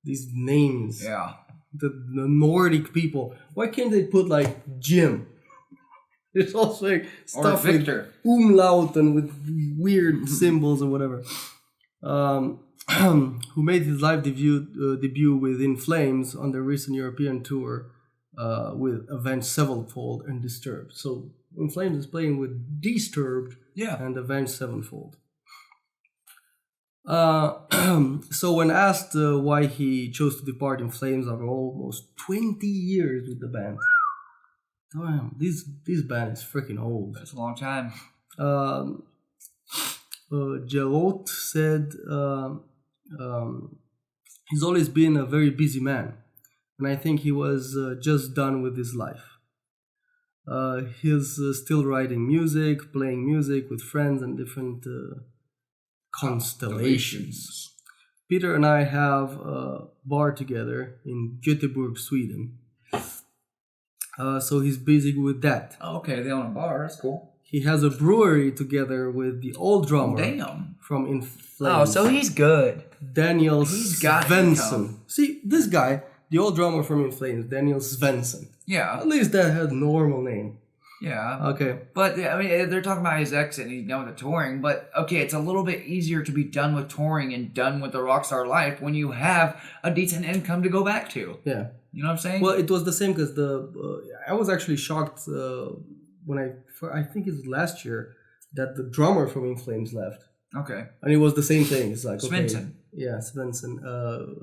These names. Yeah. The Nordic people. Why can't they put like Jim? There's also like stuff with umlaut and with weird symbols or whatever. Who made his live debut with In Flames on the recent European tour with Avenged Sevenfold and Disturbed. So In Flames is playing with Disturbed and Avenged Sevenfold. So when asked why he chose to depart In Flames after almost 20 years with the band, damn, this band is freaking old. That's a long time. Jalot said he's always been a very busy man, and I think he was just done with his life. He's still writing music, playing music with friends and different constellations. Peter and I have a bar together in Göteborg, Sweden. So he's busy with that. Oh, okay, they own a bar. That's cool. He has a brewery together with the old drummer from In Flames. Oh, so he's good. Daniel Svensson. See, this guy, the old drummer from In Flames, Daniel Svensson. Yeah. At least that had a normal name. Yeah. Okay. But, I mean, they're talking about his exit and he's done with the touring. But, okay, it's a little bit easier to be done with touring and done with the rockstar life when you have a decent income to go back to. Yeah. You know what I'm saying? Well, it was the same because I was actually shocked when I think it's last year that the drummer from In Flames left. Okay. And it was the same thing. It's like, Svensson. Okay, yeah, Svensson.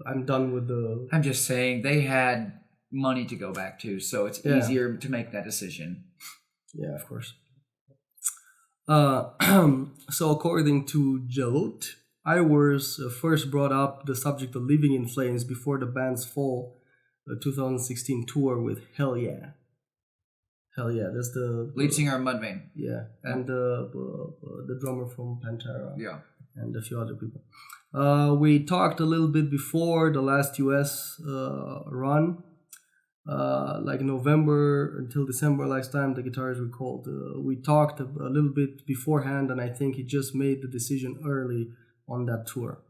I'm done with the... I'm just saying they had money to go back to, so it's easier to make that decision. Yeah, of course. So according to Jalot, Iwers first brought up the subject of living In Flames before the band's fall 2016 tour with Hell Yeah. Hell Yeah, that's the... lead singer of Mudvayne. Yeah, and the drummer from Pantera. Yeah. And a few other people. We talked a little bit before the last US run. Like November until December last time the guitars were called. We talked a little bit beforehand, and I think he just made the decision early on that tour.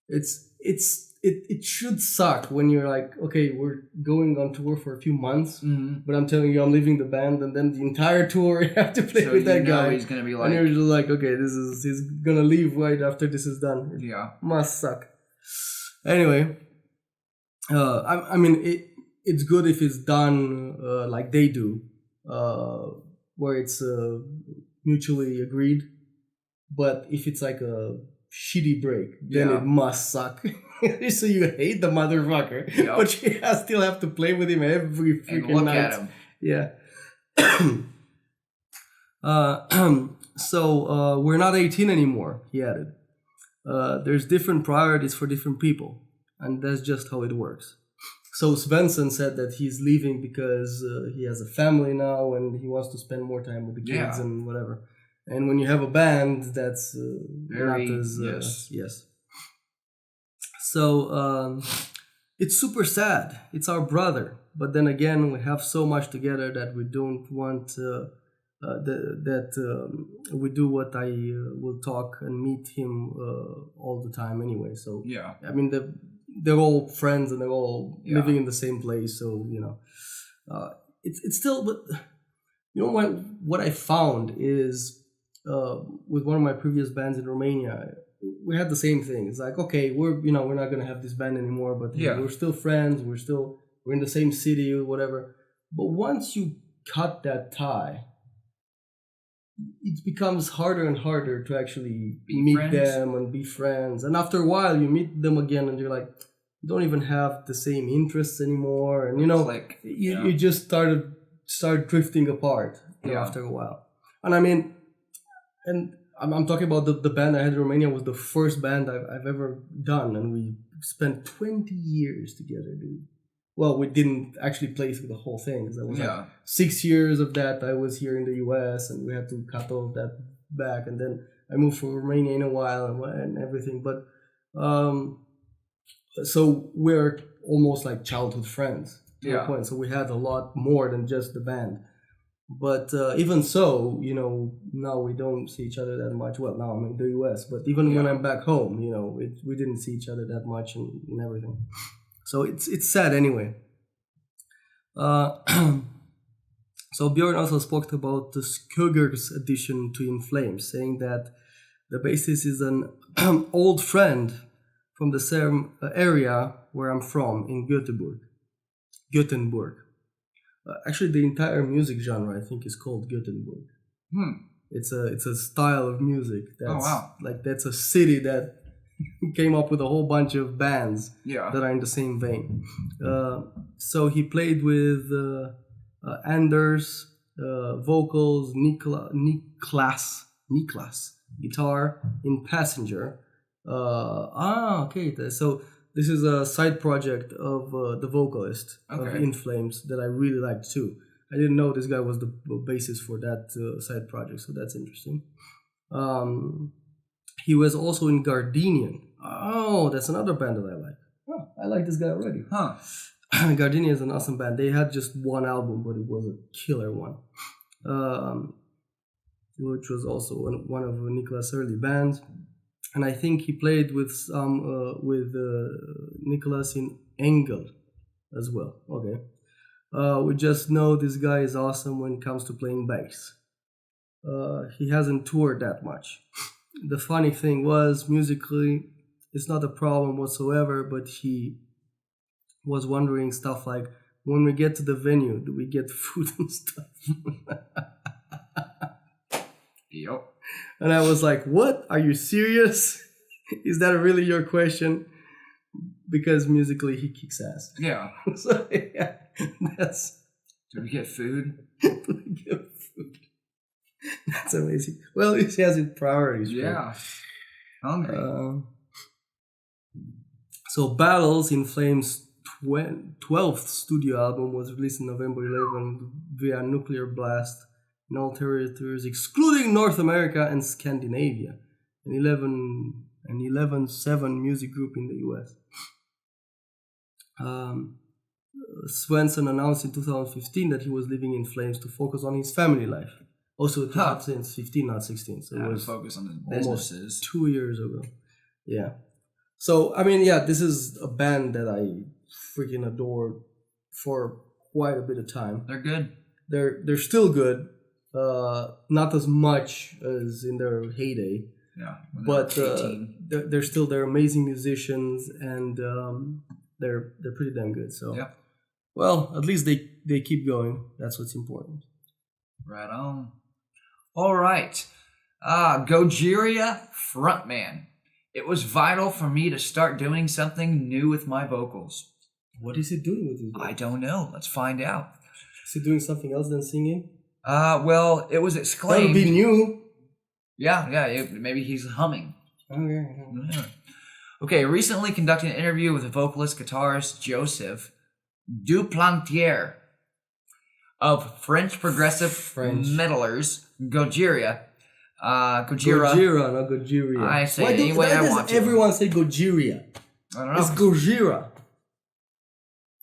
It should suck when you're like, okay, we're going on tour for a few months, but I'm telling you I'm leaving the band, and then the entire tour you have to play with that guy. He's gonna be like, and you're just like, okay, he's gonna leave right after this is done. Yeah, must suck. Anyway, I mean it's good if it's done like they do, where it's mutually agreed. But if it's like a shitty break, then it must suck. So you hate the motherfucker, but you still have to play with him every freaking night. At him. Yeah. So we're not 18 anymore, he added. There's different priorities for different people, and that's just how it works. So Svensson said that he's leaving because he has a family now and he wants to spend more time with the kids and whatever. And when you have a band, that's very not as... yes. So it's super sad. It's our brother. But then again, we have so much together that we don't want we do what I will talk and meet him all the time anyway. So, I mean, they're all friends and they're all living in the same place. So, you know, it's still... But you know what I found is... with one of my previous bands in Romania, we had the same thing. It's like, okay, we're not gonna have this band anymore, but we're still friends. We're in the same city or whatever. But once you cut that tie, it becomes harder and harder to actually meet them and be friends. And after a while, you meet them again, and you're like, you don't even have the same interests anymore, and you just start drifting apart after a while. And I mean. And I'm talking about the band I had in Romania was the first band I've ever done, and we spent 20 years together, dude. Well, we didn't actually play through the whole thing because that was like 6 years of that. I was here in the US, and we had to cut all of that back, and then I moved from Romania in a while and everything. But so we're almost like childhood friends to a point. So we had a lot more than just the band. But even so, you know, now we don't see each other that much. Well, now I'm in the US, but even when I'm back home, you know, we didn't see each other that much and everything. So it's sad anyway. So Björn also spoke about the Skuggers addition to In Flames, saying that the bassist is an old friend from the same area where I'm from, in Gothenburg. Actually, the entire music genre, I think, is called Gothenburg. It's a style of music. That's a city that came up with a whole bunch of bands that are in the same vein. So he played with Anders, vocals, Niklas guitar in Passenger. Okay. So this is a side project of the vocalist of In Flames that I really liked too. I didn't know this guy was the bassist for that side project, so that's interesting. He was also in Gardenian. Oh, that's another band that I like. Oh, I like this guy already. Gardenian is an awesome band. They had just one album, but it was a killer one. Which was also one of Niklas' early bands. And I think he played with Niklas in Engel as well. Okay. We just know this guy is awesome when it comes to playing bass. He hasn't toured that much. The funny thing was, musically, it's not a problem whatsoever, but he was wondering stuff like, when we get to the venue, do we get food and stuff? Yep. And I was like, what? Are you serious? Is that really your question? Because musically, he kicks ass. Yeah. So, yeah, that's... Do we get food? Do we get food? That's amazing. Well, he has his priorities. Yeah. Hungry. So Battles, In Flames' 12th studio album, was released on November 11 via Nuclear Blast in all territories, excluding North America and Scandinavia, an 11/7 music group in the US. Svensson announced in 2015 that he was leaving In Flames to focus on his family life. Also, 2015, not 16. So it was focus on the almost businesses. 2 years ago. Yeah. So, I mean, yeah, this is a band that I freaking adore for quite a bit of time. They're good. They're still good. Not as much as in their heyday. Yeah. But they're amazing musicians, and they're pretty damn good. So, well, at least they keep going. That's what's important. Right on. All right. Gojira frontman. It was vital for me to start doing something new with my vocals. What is he doing with his vocals? I don't know. Let's find out. Is he doing something else than singing? Well, it was exclaimed. That would be new. Yeah. Maybe he's humming. Okay. Yeah. Okay, recently conducted an interview with the vocalist guitarist Joseph Duplantier of French progressive metalers Gojira. Gojira, not Gojira. I say it any way I want to. Everyone say Gojira. I don't know. It's Gojira.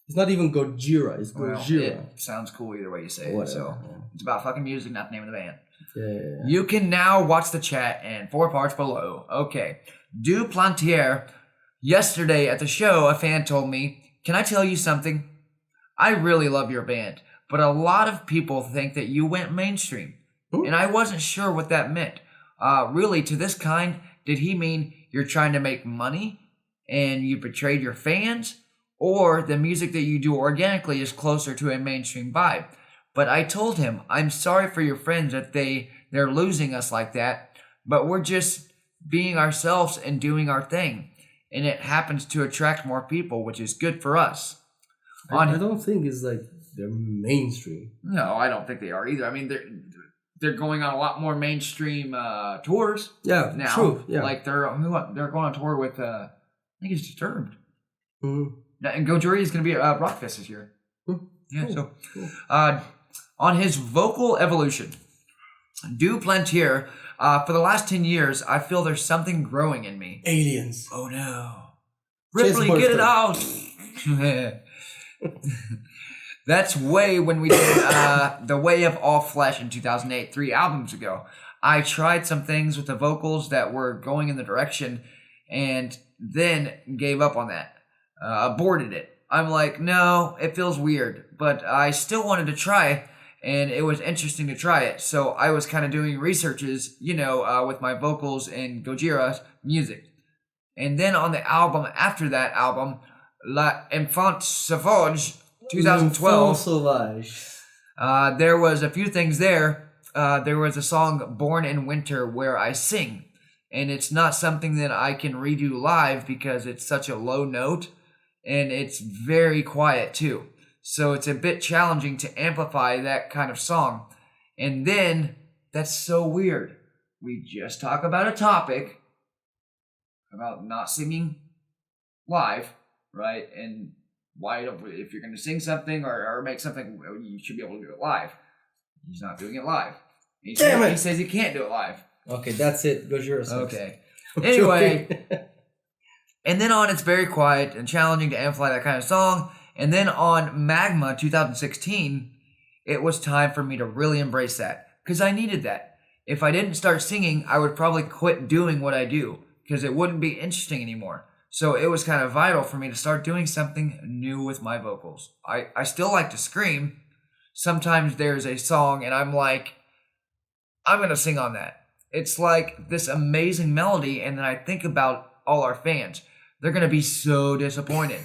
It's not even Gojira. It's Gojira. Well, it sounds cool either way you say it. So it's about fucking music, not the name of the band. Yeah. You can now watch the chat in 4 parts below. Okay. Duplantier. Yesterday at the show, a fan told me, "Can I tell you something? I really love your band, but a lot of people think that you went mainstream." And I wasn't sure what that meant. Really, to this kind, did he mean you're trying to make money and you betrayed your fans? Or the music that you do organically is closer to a mainstream vibe? But I told him, I'm sorry for your friends that they're losing us like that, but we're just being ourselves and doing our thing. And it happens to attract more people, which is good for us. I don't think it's like they're mainstream. No, I don't think they are either. I mean, they're going on a lot more mainstream tours. Yeah, now. true. Yeah, Like they're going on tour with I think it's Disturbed. Mm-hmm. And Gojira is going to be at Rockfest this year. Mm-hmm. Yeah. Cool. So, Cool. On his vocal evolution, Duplantier, for the last 10 years, I feel there's something growing in me. Aliens. Oh no. Chase Ripley, get it Burster. out! That's way when we did The Way of All Flesh in 2008, 3 albums ago. I tried some things with the vocals that were going in the direction and then gave up on that. Aborted it. I'm like, no, it feels weird. But I still wanted to try, and it was interesting to try it. So I was kind of doing researches, with my vocals and Gojira's music. And then on the album after that album, La Enfant Sauvage, 2012, Sauvage. there was a few things there. There was a song, Born in Winter, where I sing. And it's not something that I can redo live because it's such a low note. And it's very quiet too. So it's a bit challenging to amplify that kind of song. And then, that's so weird. We just talk about a topic about not singing live, right? And why don't, if you're going to sing something or make something, you should be able to do it live. He's not doing it live. He says he can't do it live. Okay, that's it. Gojira sucks. Okay. Anyway, and then on It's Very Quiet and challenging to amplify that kind of song. And then on Magma 2016, it was time for me to really embrace that because I needed that. If I didn't start singing, I would probably quit doing what I do because it wouldn't be interesting anymore. So it was kind of vital for me to start doing something new with my vocals. I still like to scream. Sometimes there's a song and I'm like, I'm going to sing on that. It's like this amazing melody, and then I think about all our fans. They're going to be so disappointed.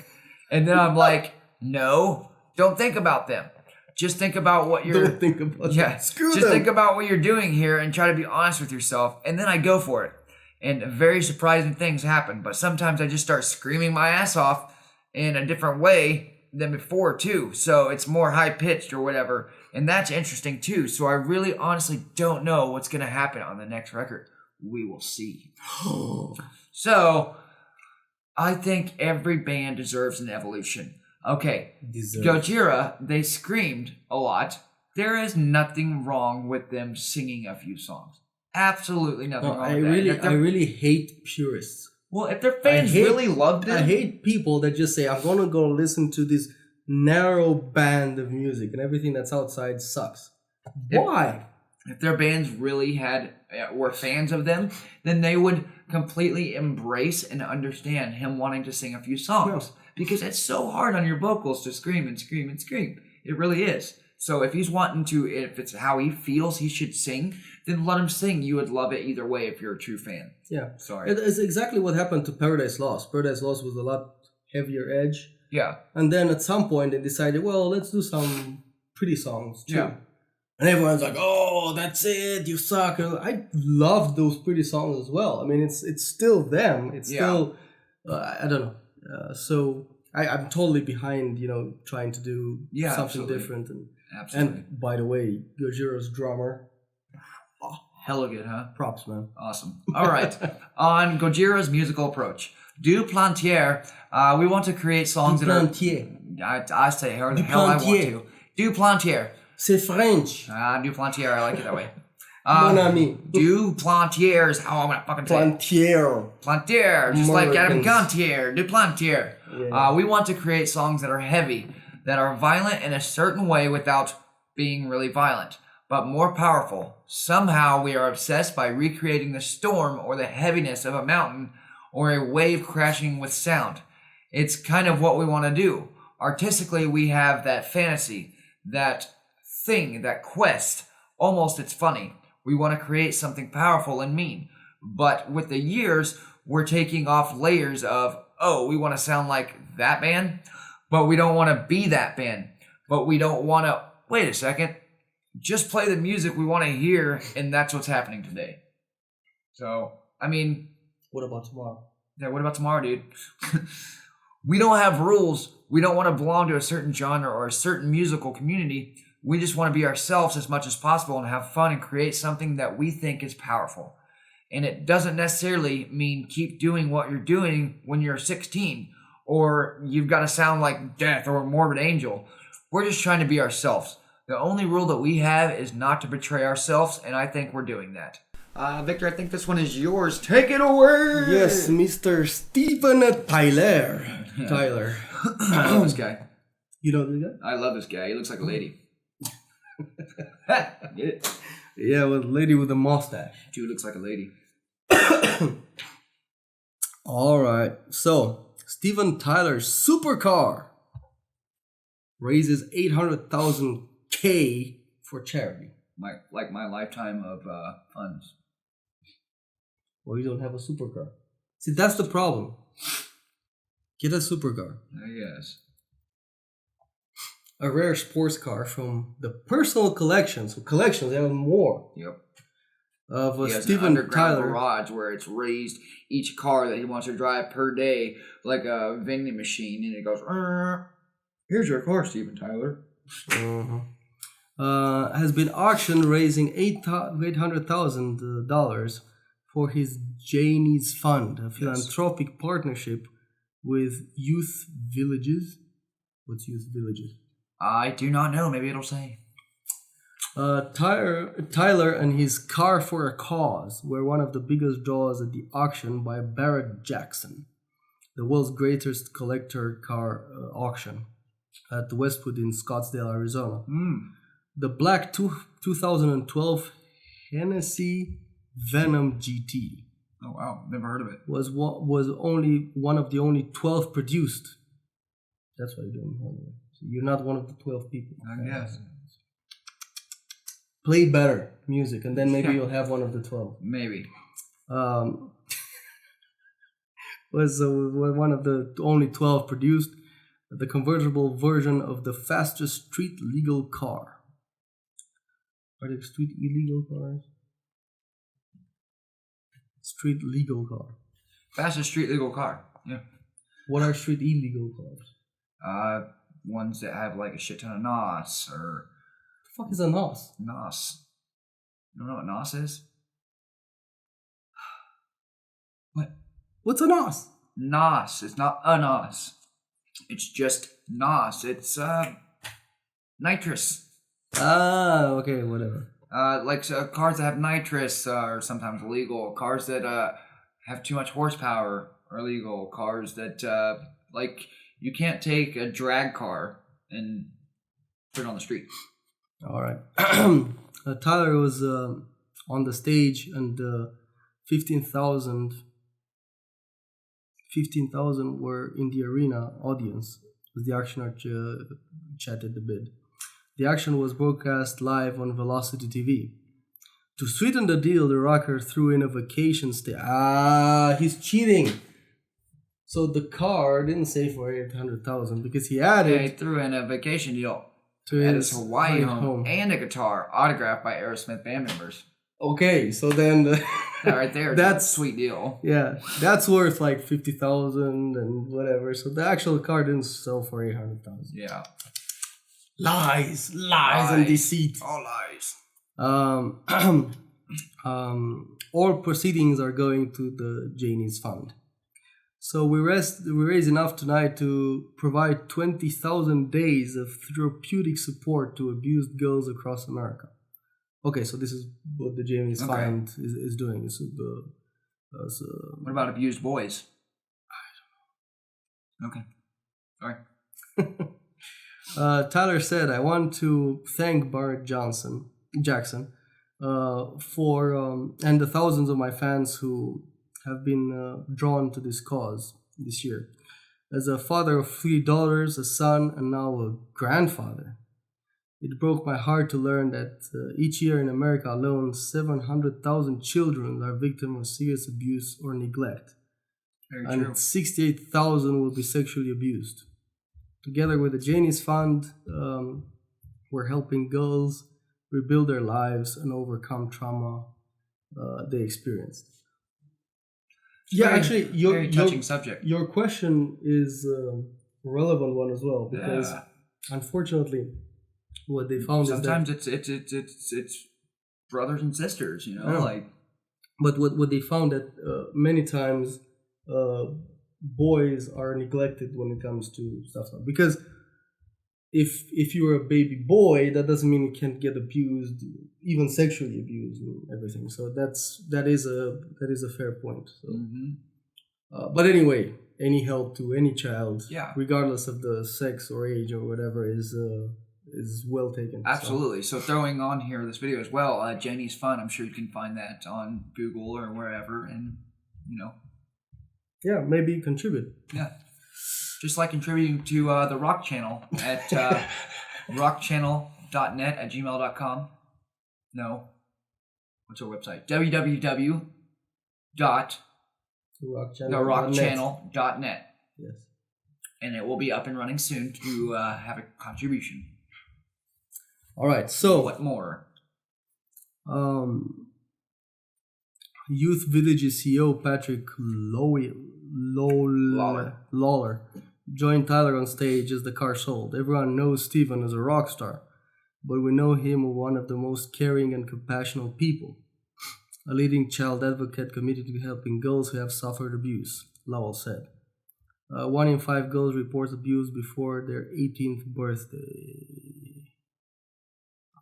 And then I'm like, no, don't think about them. Just think about what you're... Don't think about them. Screw just them. think about what you're doing here and try to be honest with yourself. And then I go for it. And very surprising things happen. But sometimes I just start screaming my ass off in a different way than before, too. So it's more high-pitched or whatever. And that's interesting, too. So I really honestly don't know what's going to happen on the next record. We will see. So I think every band deserves an evolution. Okay, Gojira, they screamed a lot. There is nothing wrong with them singing a few songs. Absolutely nothing wrong with that. I really hate purists. Well, if their fans really love them... I hate people that just say, I'm going to go listen to this narrow band of music and everything that's outside sucks. Why? If their bands really were fans of them, then they would completely embrace and understand him wanting to sing a few songs. Yeah. Because it's so hard on your vocals to scream and scream and scream. It really is. So if he's wanting to, if it's how he feels he should sing, then let him sing. You would love it either way if you're a true fan. Yeah. Sorry. It's exactly what happened to Paradise Lost. Paradise Lost was a lot heavier edge. Yeah. And then at some point they decided, well, let's do some pretty songs too. Yeah. And everyone's like, oh, that's it, you suck. And I love those pretty songs as well. I mean, it's still them. It's still, I don't know. So I'm totally behind, trying to do something absolutely. Different. And by the way, Gojira's drummer. Hella good, huh? Props, man. Awesome. All right. On Gojira's musical approach. Duplantier, we want to create songs that are... I say however the hell I want to. Duplantier. C'est French. Duplantier, I like it that way. Mon ami. Duplantier is how I'm going to fucking say it. Plantier. Just like Adam Gantier. Duplantier. Yeah. We want to create songs that are heavy, that are violent in a certain way without being really violent, but more powerful. Somehow we are obsessed by recreating the storm or the heaviness of a mountain or a wave crashing with sound. It's kind of what we want to do. Artistically, we have that fantasy, that thing, that quest. Almost it's funny. We want to create something powerful and mean. But with the years, we're taking off layers of, we want to sound like that band, but we don't want to be that band. But we don't want to, wait a second, just play the music we want to hear, and that's what's happening today. So, I mean... What about tomorrow? Yeah, what about tomorrow, dude? We don't have rules. We don't want to belong to a certain genre or a certain musical community. We just want to be ourselves as much as possible and have fun and create something that we think is powerful. And it doesn't necessarily mean keep doing what you're doing when you're 16 or you've got to sound like Death or a Morbid Angel. We're just trying to be ourselves. The only rule that we have is not to betray ourselves, and I think we're doing that. Victor, I think this one is yours. Take it away! Yes, Mr. Steven Tyler. Tyler. I love this guy. You know this guy? I love this guy. He looks like a lady. Get it? Yeah, with a lady with a mustache. Dude looks like a lady. All right. So, Steven Tyler's supercar raises 800,000 K for charity. My lifetime of funds. Well, you don't have a supercar. See, that's the problem. Get a supercar. Yes. A rare sports car from the personal collection. So collections, they have more. Yep. Of a He has Steven an underground Tyler garage where it's raised each car that he wants to drive per day like a vending machine, and it goes, here's your car, Steven Tyler. Has been auctioned, raising $800,000 for his Janie's Fund, a philanthropic partnership with Youth Villages. What's Youth Villages? I do not know. Maybe it'll say. Tyler and his Car for a Cause were one of the biggest draws at the auction by Barrett Jackson, the world's greatest collector car auction at the Westwood in Scottsdale, Arizona. The black 2012 Hennessy Venom GT. Oh wow, never heard of it. Was only one of the only 12 produced. That's why you don't know. So you're not one of the 12 people. I guess. Play better music, and then maybe you'll have one of the 12. Maybe. Was one of the only 12 produced, the convertible version of the fastest street legal car. Are they street illegal cars? Street legal car. Fastest street legal car. Yeah. What are street illegal cars? Ones that have like a shit ton of NOS or. The fuck is a NOS? NOS. You don't know what NOS is? What? What's a NOS? NOS. It's not a NOS. It's just NOS. It's nitrous. Okay, whatever. Cars that have nitrous are sometimes illegal. Cars that have too much horsepower are illegal. Cars that you can't take a drag car and put it on the street. All right. Tyler was on the stage, and 15,000 were in the arena audience as the auctioneer chatted the bid. The auction was broadcast live on Velocity TV. To sweeten the deal, the rocker threw in a vacation stay. He's cheating. So the car didn't say for 800,000 because he added. Yeah, he threw in a vacation deal to his Hawaii home and a guitar autographed by Aerosmith band members. Okay, so then right there, that's a sweet deal. Yeah, that's worth like 50,000 and whatever. So the actual car didn't sell for 800,000. Yeah. Lies and deceit. All lies. All proceedings are going to the Janie's Fund. So we raise enough tonight to provide 20,000 days of therapeutic support to abused girls across America. Okay, so this is what the Janie's Fund is doing. So what about abused boys? I don't know. Okay. Sorry. Tyler said, I want to thank Barrett Jackson for and the thousands of my fans who have been drawn to this cause this year. As a father of 3 daughters, a son, and now a grandfather, it broke my heart to learn that each year in America alone, 700,000 children are victims of serious abuse or neglect. Very and true. 68,000 will be sexually abused. Together with the Janie's Fund, we're helping girls rebuild their lives and overcome trauma they experienced. Actually, very touching subject. Your question is a relevant one as well, because unfortunately, what they found sometimes is that it's brothers and sisters, like. But what they found that many times boys are neglected when it comes to stuff like, because if you're a baby boy, that doesn't mean you can't get abused, even sexually abused and everything. So that is a fair point. So. But anyway, any help to any child, regardless of the sex or age or whatever, is well taken. Absolutely. So throwing on here this video as well, Janie's Fun. I'm sure you can find that on Google or wherever, and yeah, maybe contribute. Yeah, just like contributing to the Rock Channel at rockchannel.net@gmail.com. No, what's our website? www.therockchannel.net. Yes, and it will be up and running soon to have a contribution. All right, so what more? Youth Village's CEO Patrick Lawler joined Tyler on stage as the car sold. Everyone knows Steven as a rock star, but we know him as one of the most caring and compassionate people. A leading child advocate committed to helping girls who have suffered abuse, Lowell said. 1 in 5 girls report abuse before their 18th birthday.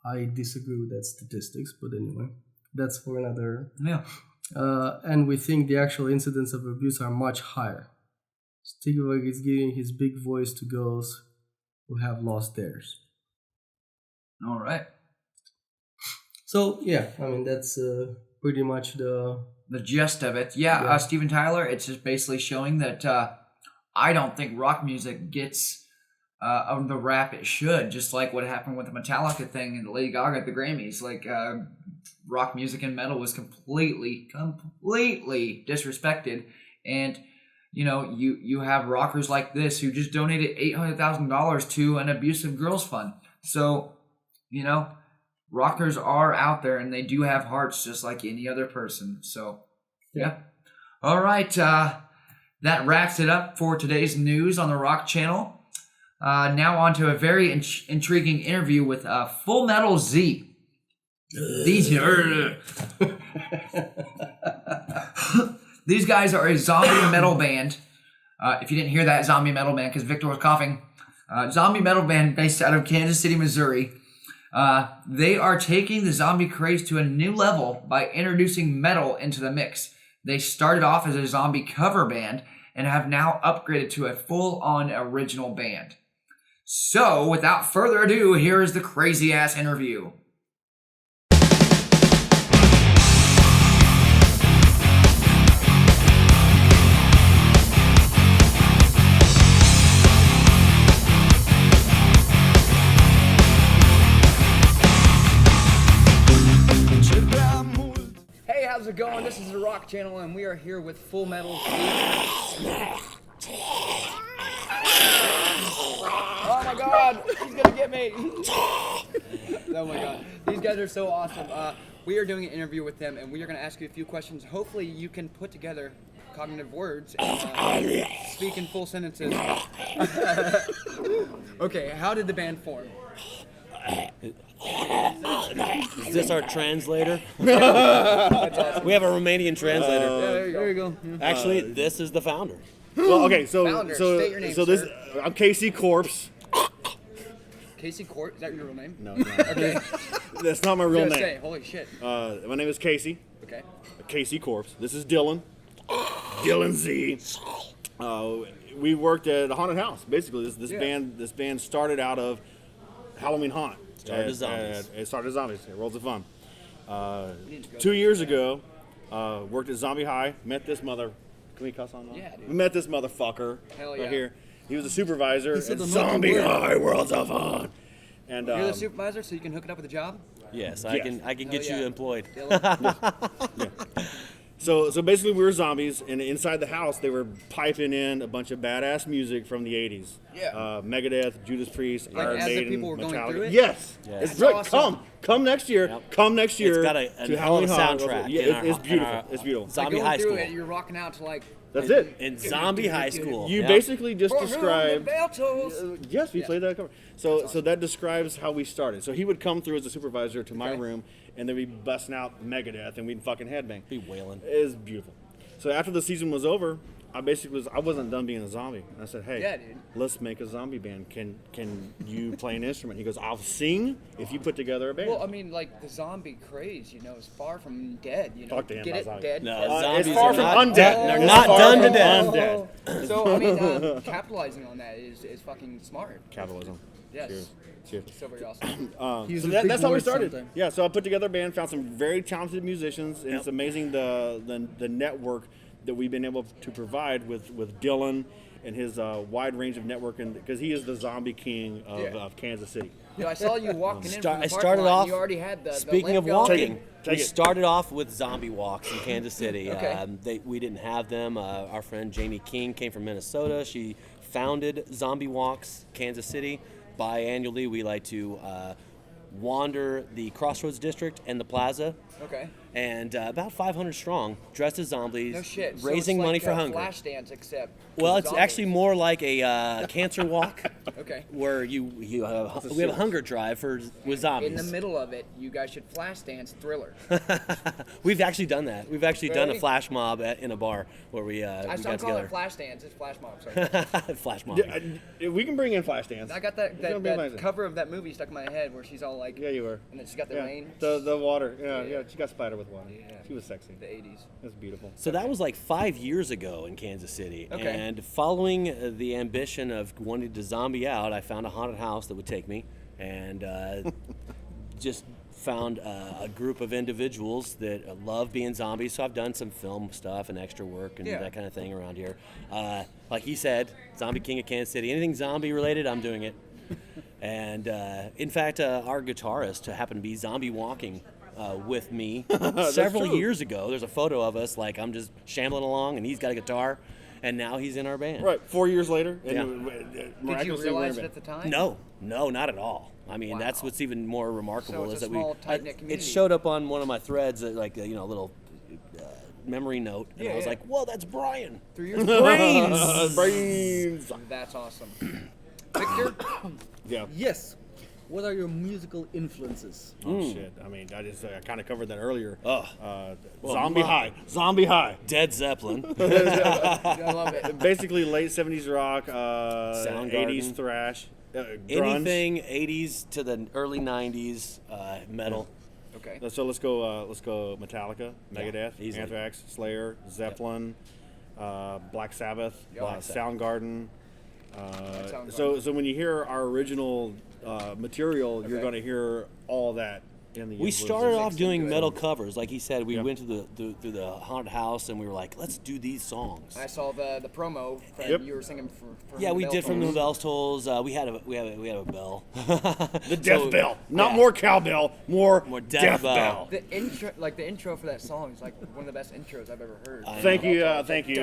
I disagree with that statistics, but anyway, that's for another. Yeah. And we think the actual incidents of abuse are much higher. Stigberg is giving his big voice to girls who have lost theirs. All right. So, yeah, I mean, that's pretty much the gist of it. Yeah. Steven Tyler, it's just basically showing that I don't think rock music gets of the rap it should, just like what happened with the Metallica thing and Lady Gaga at the Grammys. Like, rock music and metal was completely disrespected. And, you have rockers like this who just donated $800,000 to an abusive girls fund. So, rockers are out there and they do have hearts just like any other person. So, yeah. All right. That wraps it up for today's news on the Rock Channel. Now on to a very intriguing interview with Full Metal Z. These guys are a zombie metal band. If you didn't hear that, zombie metal band, because Victor was coughing. Zombie metal band based out of Kansas City, Missouri. They are taking the zombie craze to a new level by introducing metal into the mix. They started off as a zombie cover band and have now upgraded to a full-on original band. So, without further ado, here is the crazy-ass interview. Hey, how's it going? This is the Rock Channel, and we are here with Full Metal. Oh my God, he's gonna get me. Oh my God, these guys are so awesome. We are doing an interview with them, and we are gonna ask you a few questions. Hopefully you can put together cognitive words and speak in full sentences. Okay, how did the band form? Is this our translator? We have a Romanian translator. There you go. Actually, this is the founder. Well, okay, so Founder, state your name, so this sir. I'm Casey Corpse. Casey Court, is that your real name? No, Okay. that's not my real I was gonna name. say, holy shit. My name is Casey. Okay. Casey Corpse. This is Dylan. Dylan Z. We worked at a haunted house. Basically, this band started out of Halloween Haunt. Started as zombies. It started as zombies. Worlds of Fun. 2 years ago, worked at Zombie High. Met this mother. Can we cuss on that? Yeah, dude. We met this motherfucker Hell yeah. right here. He was a supervisor said at the Zombie word. High. Worlds of Fun. And You're the supervisor, so you can hook it up with a job? Yes, I can get yeah. you employed. So basically we were zombies, and inside the house they were piping in a bunch of badass music from the 80s. Yeah. Megadeth, Judas Priest, Like Iron as the Maiden, people were going Metallica. through it? Yes. Yes. It's That's great. awesome. Come next year. Yep. Come next year. It's got to an hell of a Halloween Haunt. soundtrack. Yeah, in it's our- beautiful. in our It's beautiful. Like Zombie going high through school. it, you're rocking out to like That's it. In Zombie High School. You Yeah. basically just described. Describe. Yes, we played that cover. So that describes how we started. So he would come through as a supervisor to my room, and then we'd busting out Megadeth, and we'd fucking headbang. Be wailing. It was beautiful. So after the season was over, I wasn't done being a zombie. And I said, hey, Yeah, dude. let's make a zombie band. Can you play an instrument? He goes, I'll sing if you put together a band. Well, I mean, like the zombie craze, is far from dead. Talk to him Get about it zombies. dead. No, As- zombies it's far are from not undead. dead. They're It's not far done to from death. Undead. So I mean, capitalizing on that is fucking smart. Capitalism. Yes. Cheers. So very awesome. So Use a that's big how we word started. sometime. Yeah, so I put together a band, found some very talented musicians, and it's amazing the network that we've been able to provide with Dylan and his wide range of network, and because he is the zombie king of Kansas City. I saw you walking in from the I parking started lot, off. and you already had the Speaking of limp going. walking, Take we it. started off with zombie walks in Kansas City. Okay. We didn't have them. Our friend Jamie King came from Minnesota. She founded Zombie Walks Kansas City. Biannually, we like to wander the Crossroads District and the Plaza. Okay. And about 500 strong, dressed as zombies, No shit. So raising it's money like for a hunger. Flash dance, except. Well, for it's zombies. actually more like a cancer walk, Okay. where we have a hunger drive with zombies. In the middle of it, you guys should flash dance Thriller. We've actually done that. We've actually done a Really? flash mob in a bar where we I'm got calling together. it flash dance. It's flash mob. Sorry. Flash mob. We can bring in Flashdance. I got It's gonna be that amazing. cover of that movie stuck in my head where she's all like, Yeah, you were. and then she's got the Yeah, rain. the water. Yeah, she got splattered with water. Yeah. She was sexy. The 80s. That's beautiful. So that was like 5 years ago in Kansas City. Okay. And following the ambition of wanting to zombie out, I found a haunted house that would take me, and just found a group of individuals that love being zombies. So I've done some film stuff and extra work and Yeah. that kind of thing around here. Like he said, Zombie King of Kansas City. Anything zombie related, I'm doing it. And in fact, our guitarist happened to be zombie walking with me several true. years ago. There's a photo of us, like I'm just shambling along, and he's got a guitar, and now he's in our band. Right, 4 years later. And Did you miraculously we're realize in it at the band. time? No, not at all. I mean, that's Wow. what's even more remarkable So it's is a that small, tight-knit it community. showed up on one of my threads, like a little memory note, and I was yeah. like, "Whoa, that's Brian." Through your Brains. Brains. That's awesome. Victor? Yeah. Yes. What are your musical influences? Oh shit! I mean, I kind of covered that earlier. Oh. Zombie High. Zombie High. Dead Zeppelin. I love it. Basically, late '70s rock, Soundgarden. '80s thrash, grunge. Anything 80s to the early 90s metal. Okay. So let's go Metallica, Megadeth, easily. Anthrax, Slayer, Zeppelin, Black Sabbath, Black Sabbath. Soundgarden. Soundgarden. So when you hear our original material, you're Okay. going to hear all that in the. We influences. started off doing good. metal covers. Like he said, we Yeah. went through the haunted house and we were like, let's do these songs. I saw the promo. And Yep. You were singing for Yeah, Who the we Bell did from the Tolls. Bells Tolls. We had a bell. The death bell, not more cowbell, more death death bell. bell. The intro for that song is like one of the best intros I've ever heard. Thank you. Thank you.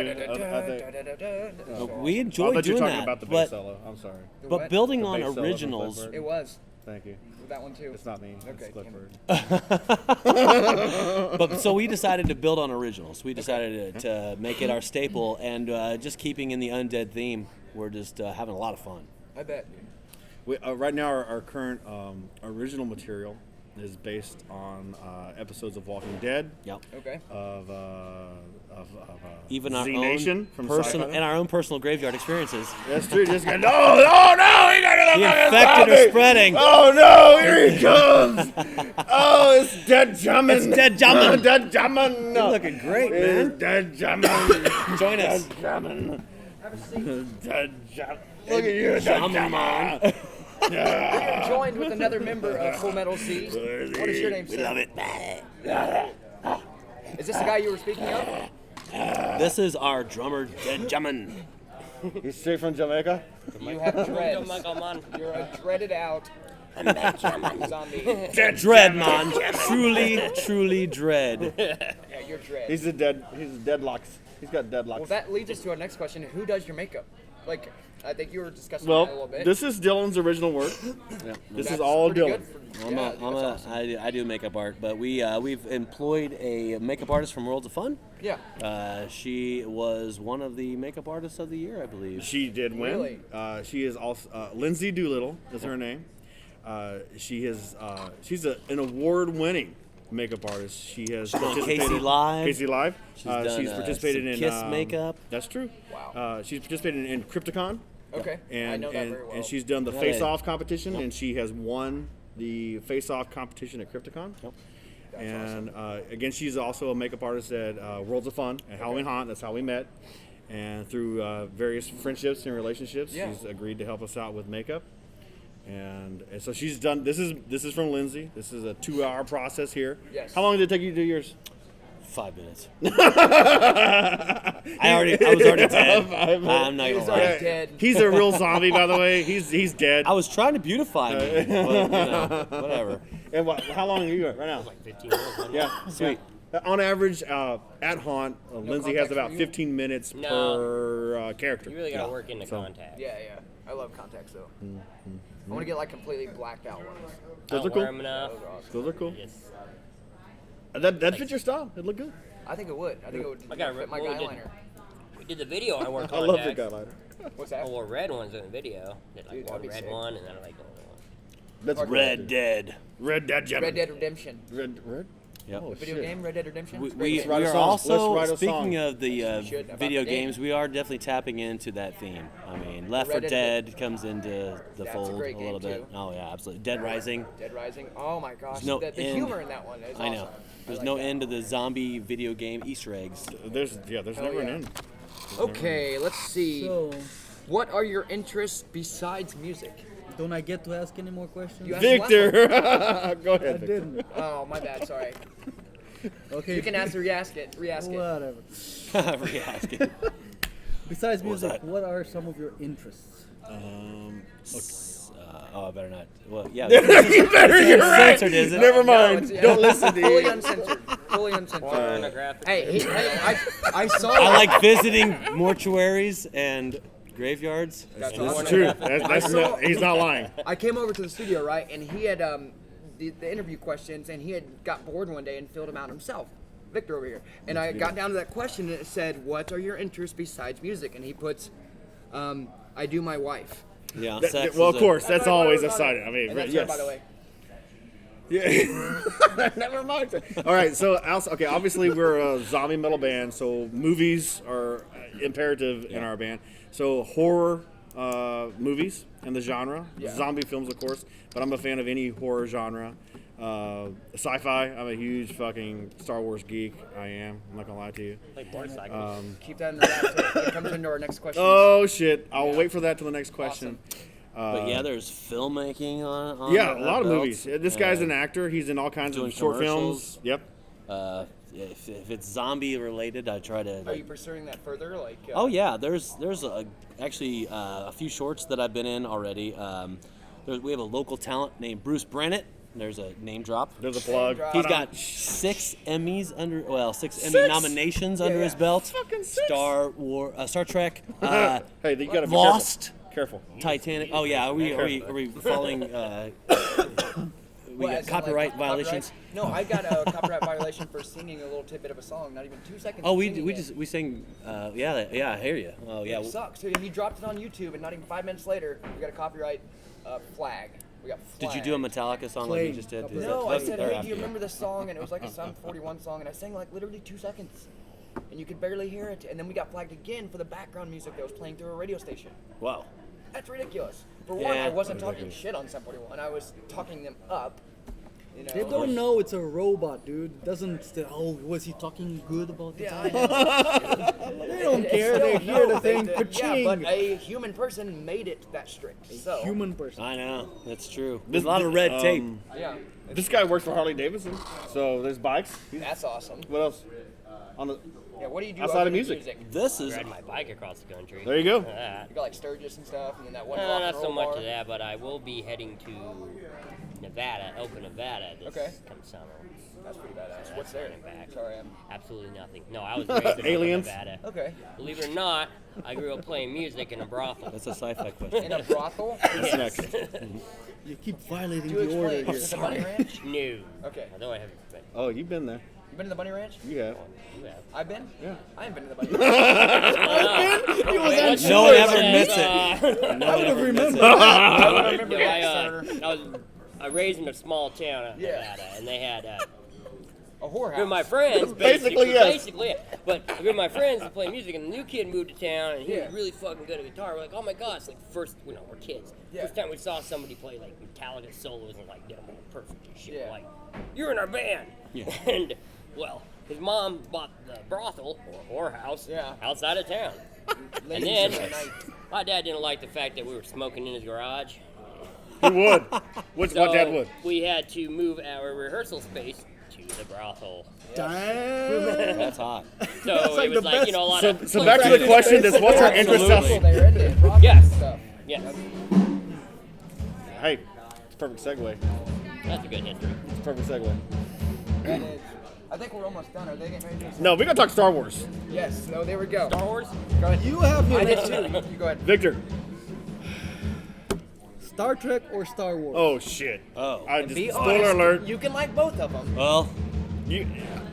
We I enjoyed thought you were doing talking that, about the bass but solo. I'm sorry. but building The on bass solo from originals. Clifford. It was Thank you. that one too. It's not me. Okay, It's Clifford. But so we decided to build on originals. We decided to make it our staple, and just keeping in the undead theme. We're just having a lot of fun. I bet. Right now, our current original material is based on episodes of Walking Dead, Yep. Okay. of Even our Z own Nation from personal Sci-Fi. and our own personal graveyard experiences. That's true. Just go, no, he got The the infected are spreading. Oh no, here he comes! Oh, it's Dead Jammin'. It's Dead Jammin'. Dead Jammin'. You're looking great, It's man. Dead Jammin'. Join us. Dead Jammin'. Dead Jammin'. Look at you, Dead Jammin', Jammin'. You're joined with another member of Full Metal Z. What is your name, We sir? love it. Is this the guy you were speaking of? This is our drummer, Dead Jammin'. He's straight from Jamaica. You have dreads. You're a dreaded out zombie. Dread, man. Truly dread. Yeah, you're dread. He's deadlocks. He's got deadlocks. Well, that leads us to our next question. Who does your makeup? Like, I think you were discussing that a little Well, bit. this is Dylan's original work. Yeah. This That's is all pretty Dylan. good for- I'm yeah, a, that's I'm a, awesome. I do makeup art, but we've employed a makeup artist from Worlds of Fun. Yeah. She was one of the makeup artists of the year, I believe. She did win. Really? She is also Lindsay Doolittle is her name. She's an award-winning makeup artist. She has done participated Casey Live. Casey Live. She's done, participated some in Kiss makeup. That's true. Wow. She's participated in Crypticon. Okay. And I know that very well. and she's done the Yeah, face-off competition, and she has won the face-off competition at Crypticon. Yep. And again, she's also a makeup artist at Worlds of Fun and Halloween Haunt. That's how we met. And through various friendships and relationships, she's agreed to help us out with makeup. And so she's done. This is from Lindsay. This is a 2-hour process here. Yes. How long did it take you to do yours? 5 minutes. I was already dead. I'm not He was gonna lie. already dead. He's a real zombie, by the way. He's dead. I was trying to beautify me, but whatever. And how long are you right now? Like 15 minutes. wasn't it? Yeah, Sweet. On average, at Haunt, Lindsay has context about for you? 15 minutes No. per character. You really gotta work into contact. Yeah, yeah. I love contacts though. I want to get like completely blacked out ones. Those I are don't cool. wear 'em enough. Those are cool. Yes. That fits your style. It look good. I think it would. I think it would I got fit my what we did- guyliner. We did the video. I wore I contacts. love the guy lighter. What's that? I wore red ones in the video. Did like Dude, that'd one be red sick. one and then like another one. That's Red Dead. Red Dead Gem. Red Dead Redemption. Red. Yep. Oh, Video shit. game, Red Dead Redemption. We, It's a great we, game. write we a are song. also, Let's write a speaking song. of the should, about video the game. games, we are definitely tapping into that theme. I mean, Left 4 Red Dead- Dead comes into the That's a fold great a little game, bit. too. Oh, yeah, absolutely. Dead Rising. Dead Rising. Oh my gosh. There's no the end. humor in that one is I know. awesome. There's like no that. end to the zombie video game Easter eggs. There's never an yeah. end. Okay, let's see. So, What are your interests besides music? don't I get to ask any more questions? You asked- Victor, go I ahead. Victor. didn't. Oh, my bad. Sorry. Okay. You can ask re-ask it. Re-ask it. Whatever. Re-ask it. Besides was music, that? what are some of your interests? Oh, I better not. Well, yeah. You better. You're right. Censored, is it? Never No, mind. it's- yeah. Don't listen to Fully you. uncensored. Fully uncensored. Pornographic. Hey, I saw. I like visiting mortuaries and graveyards. That's And awesome. It's true. He's not lying. I came over to the studio, right, and he had the interview questions, and he had got bored one day and filled them out himself. Victor over here. And I got down to that question, and it said, "What are your interests besides music?" And he puts, "I do my wife." Yeah. Well, sex of is course, that's always a on side. it. I mean, And that's yes. her, by the way. Yeah. Never mind. All right. So, okay. Obviously, we're a zombie metal band, so movies are imperative in our band. So, horror movies and the genre, Yeah. zombie films, of course. But I'm a fan of any horror genre. Sci-fi. I'm a huge fucking Star Wars geek. I am. I'm not gonna lie to you. Like motorcycles. Keep that in the wrap. It comes into our next question. Oh shit! I'll wait for that till the next question. But yeah, there's filmmaking on Yeah, a that lot of belt. movies. This guy's an actor. He's in all kinds doing of short commercials. films. Yep. If it's zombie related, I try to. Are you pursuing that further? Like. Oh yeah, there's actually a few shorts that I've been in already. We have a local talent named Bruce Brennett. There's a name drop. There's a plug. drop. He's got 6 Emmys six Emmy nominations under his belt. Fucking six. Star Trek, Hey, you gotta be Lost, careful. Titanic. Oh yeah, are we following? We Well, got as in, copyright like, violations. No, I got a copyright violation for singing a little tidbit of a song, not even 2 seconds. Oh, of we singing it. we sang. Yeah, I hear you. Oh yeah. It sucks. Dude, he dropped it on YouTube, and not even 5 minutes later, we got a copyright flag. We got Did you do a Metallica song like you just did? Is No, that- I said, or hey, after do you remember this song? And it was like a Sum 41 song, and I sang like literally 2 seconds. And you could barely hear it. And then we got flagged again for the background music that was playing through a radio station. Wow. That's ridiculous. For one, Yeah, I wasn't that's talking ridiculous. shit on Sum 41. I was talking them up. You know? They don't know it's a robot, dude. Doesn't say, oh, was he talking good about the Yeah, time? I know. They don't It's care. They still- hear no, the thing, Yeah, ka-ching. but a human person made it that strict. So Human person. I know. That's true. There's a lot of red tape. yeah, This guy works for Harley Davidson, so there's bikes. that's awesome. What else? On the Yeah, what do you do Outside other of than music. This is Ride my bike across the country. there you go. That. You got like Sturgis and stuff, and then that one No, rock not and so roll much bar. of that, but I will be heading to Nevada, Elko, Nevada this Okay. come summer. That's pretty badass. What's there? Back. Sorry, I'm... Absolutely nothing. No, I was raised in Aliens? Nevada. Okay. Believe it or not, I grew up playing music in a brothel. That's a sci-fi question. In a brothel? What's next? You keep violating Do the explain. order Is here. this a bunny ranch? No. Okay. Although I haven't been. Oh, you've been there. You been to the bunny ranch? You have. You have. I've been? Yeah. I ain't been to the bunny ranch. No one ever admits it. I would have remembered. I don't remember No, that, sir. I was raised in a small town of Yeah. Nevada, and they had A whorehouse. with my friends. Basically, yes. Basically, yeah. But with my friends to play music, and the new kid moved to town, and he Yeah. was really fucking good at guitar. We're like, oh my god, it's like first, we're kids. Yeah. First time we saw somebody play like Metallica solos and like did them all perfect and shit. Yeah. We're like, you're in our band. Yeah. And well, his mom bought the brothel or whorehouse Yeah. outside of town. And then my dad didn't like the fact that we were smoking in his garage. He would. What So dad would? we had to move our rehearsal space to the brothel. Damn. That's hot. So like it was the like, you know, a lot of. So back to the question: is what's our interest? Absolutely. There, isn't it? Brothel Yes. stuff. Yes, Hey, it's a perfect segue. that's a good history. It's a perfect segue. And it's, I think we're almost done. Are they getting ready to do something? No, we gotta talk Star Wars. Yes. No, there we go. Star Wars? Go ahead. You have here I did now too. You go ahead. Victor. Star Trek or Star Wars? Oh shit. Oh. I just Be spoiler honest. alert. You can like both of them. Well, You,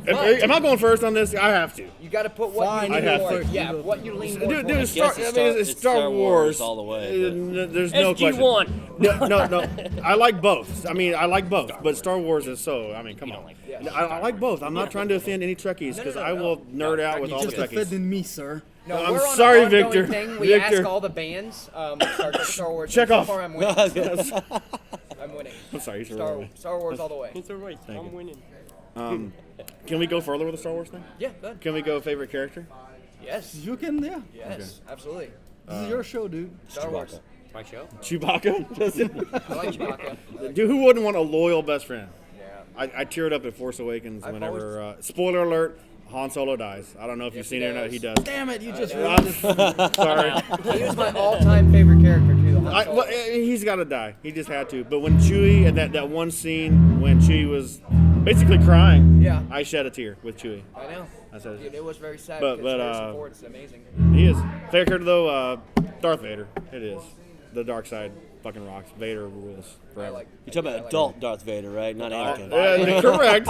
am I going first on this? I have to. You got to put what Fine, you I lean have more. to. Yeah, what you lean more Dude, towards. guess it's Star Wars all the way, There's no question. SG-1. No. I like both. I mean, I like both, but Star Wars is so. I mean, come on. Yeah. I like both. I'm not trying to offend any Trekkies because I will nerd out with all the Just Trekkies. offending me, sir. No, I'm we're on sorry, an ongoing Victor. Thing. We Victor. ask all the bands. Star Trek, Star Wars. Check so off. Far, I'm winning. Yes. I'm winning. I'm sorry. Star Wars all the way. It's alright. Thank you. I'm winning. Can we go further with the Star Wars thing? Yeah, good. Can we go favorite character? Yes. You can, yeah. Yes, absolutely. This is your show, dude. Star Wars. My show? Chewbacca. I like Chewbacca. Dude, who wouldn't want a loyal best friend? Yeah. I teared up at Force Awakens I've whenever. Spoiler alert: Han Solo dies. I don't know if you've seen it or not. He does. Damn it, you just know. ruined it. Sorry. He was my all-time favorite character too. The Han Solo. Well, he's got to die. He just had to. But when Chewie, and that one scene when Chewie was basically crying, Yeah. I shed a tear with Chewie. I know. I said, Dude, it was very sad. But- because but, Harrison Ford is amazing. he is. Favorite character though, Darth Vader. It is. The dark side fucking rocks. Vader rules I forever. like. you're talking I about like adult Darth Vader, right? Not Anakin. Correct.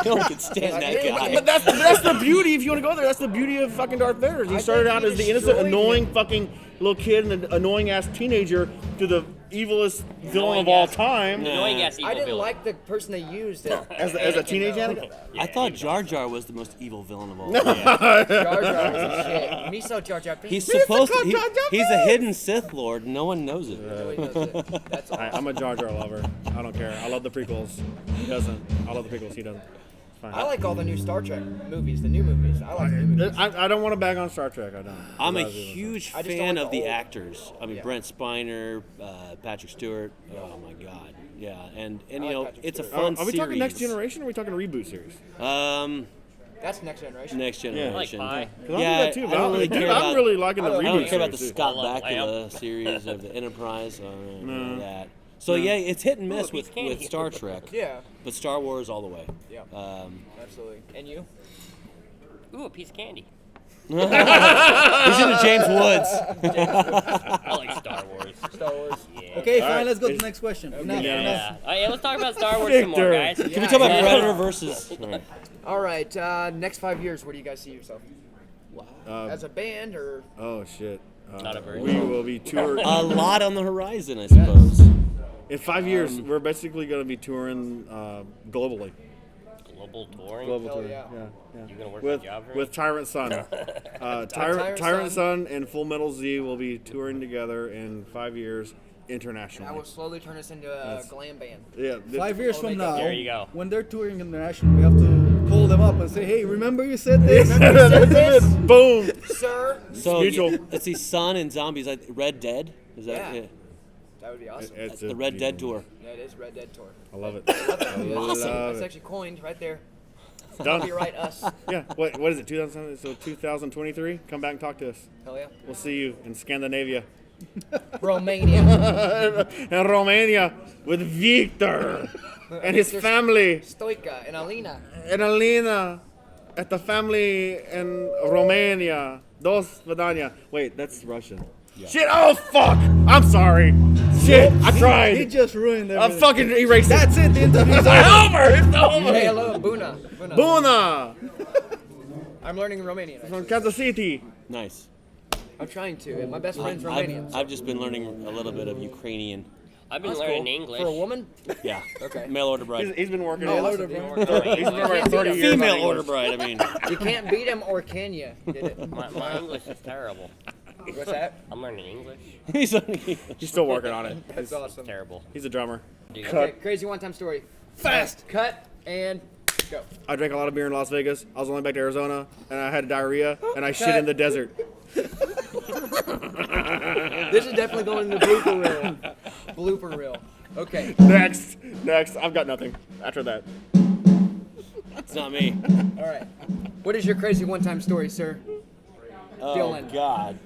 No one can stand that guy. But that's the beauty. If you want to go there, that's the beauty of fucking Darth Vader. He I started think out he as the innocent, destroyed annoying him. fucking little kid and an annoying ass teenager to the evilest villain of all time. Annoying ass evil I didn't villain. like the person they used. As a teenage Anakin. I thought Jar Jar was the most evil villain of all. Jar Jar was a shit. Miso Jar Jar Binks. He's supposed to. He's a hidden Sith Lord. No one knows it. Nobody knows it. That's all. I'm a Jar Jar lover. I don't care. I love the prequels. He doesn't. I love the prequels. He doesn't. It's fine. I like all the new Star Trek movies, the new movies. I like the new movies. I don't want to bag on Star Trek. I don't. I'm a I was- huge I just don't fan like of the the old- actors. I mean, Yeah. Brent Spiner, Patrick Stewart. Oh my God, yeah, and like you know, Patrick it's a Stewart. fun Are we series. talking Next Generation or are we talking a reboot series? That's Next Generation. Next Generation. Pie. 'Cause Yeah, I do that too. I don't really Dude, care I'm about. really liking the I don't I reboot don't care about the series, too. Scott I love Bakula series of the Enterprise. That. So yeah, it's hit and miss Ooh, with he's candy. Star Trek. Yeah. But Star Wars all the way. Yeah. Absolutely. And you? Ooh, a piece of candy. He's into James Woods. I like Star Wars. Star Wars. Yeah. Okay, All fine, right. let's go to the next question. Enough, Yeah. enough. Yeah, let's talk about Star Wars some more, Victor. guys. Can we talk about Yeah. Predator versus? All right. All right. Next 5 years, where do you guys see yourself? As a band or? Oh shit. Not a very we will be touring A lot on the horizon, I suppose. in 5 years. We're basically going to be touring globally. Global touring. Global Hell touring. yeah. You gonna work With a job for with Tyrant Sun. Tyrant Sun and Full Metal Z will be touring together in 5 years internationally. I will slowly turn this into a glam band. Yeah. 5 years from now, There you go. when they're touring international, we have to call them up and say, hey, remember you said this? Boom. Sir, So Mutual. let's see, Sun and Zombies. Like Red Dead. Is that Yeah. it? that would be awesome. It's The Red Dead tour. Yeah, it is Red Dead Tour. I love it. I love That's it. actually coined right there. Done. Copyright us. Yeah. What is it? 2000. So 2023. Come back and talk to us. Hell yeah. We'll see you in Scandinavia Romania. and Romania with Victor. and his family Stoica and Alina. and Alina at the family in Romania. Dos Vidania. Wait, that's Russian. Shit! Oh fuck! I'm sorry. Shit! I tried. He just ruined I everything. fucking erased it. That's it. The interview's It's over. over. It's over. Say hello, Buna. Buna. Buna I'm learning Romanian. from Kansas City. Nice. I'm trying to. My best friend's Romanian. I've just been learning a little bit of Ukrainian. I've been That's learning cool. English. For a woman? Yeah. Okay. Mail order bride. He's been working. Oh, He's order, been bro. working like 30 years. on Female English. order bride. I mean, You can't beat him, or can you? Get it? My English is terrible. What's that? I'm learning English. He's still working on it. That's awesome. Terrible. He's a drummer. Dude. Okay, crazy one-time story. Fast. Cut and go. I drank a lot of beer in Las Vegas. I was only back to Arizona, and I had diarrhea, and I shit in the desert. This is definitely going in the blooper reel. Blooper reel. Okay. Next. I've got nothing after that. it's not me. All right. What is your crazy one-time story, sir? Oh Dylan. God.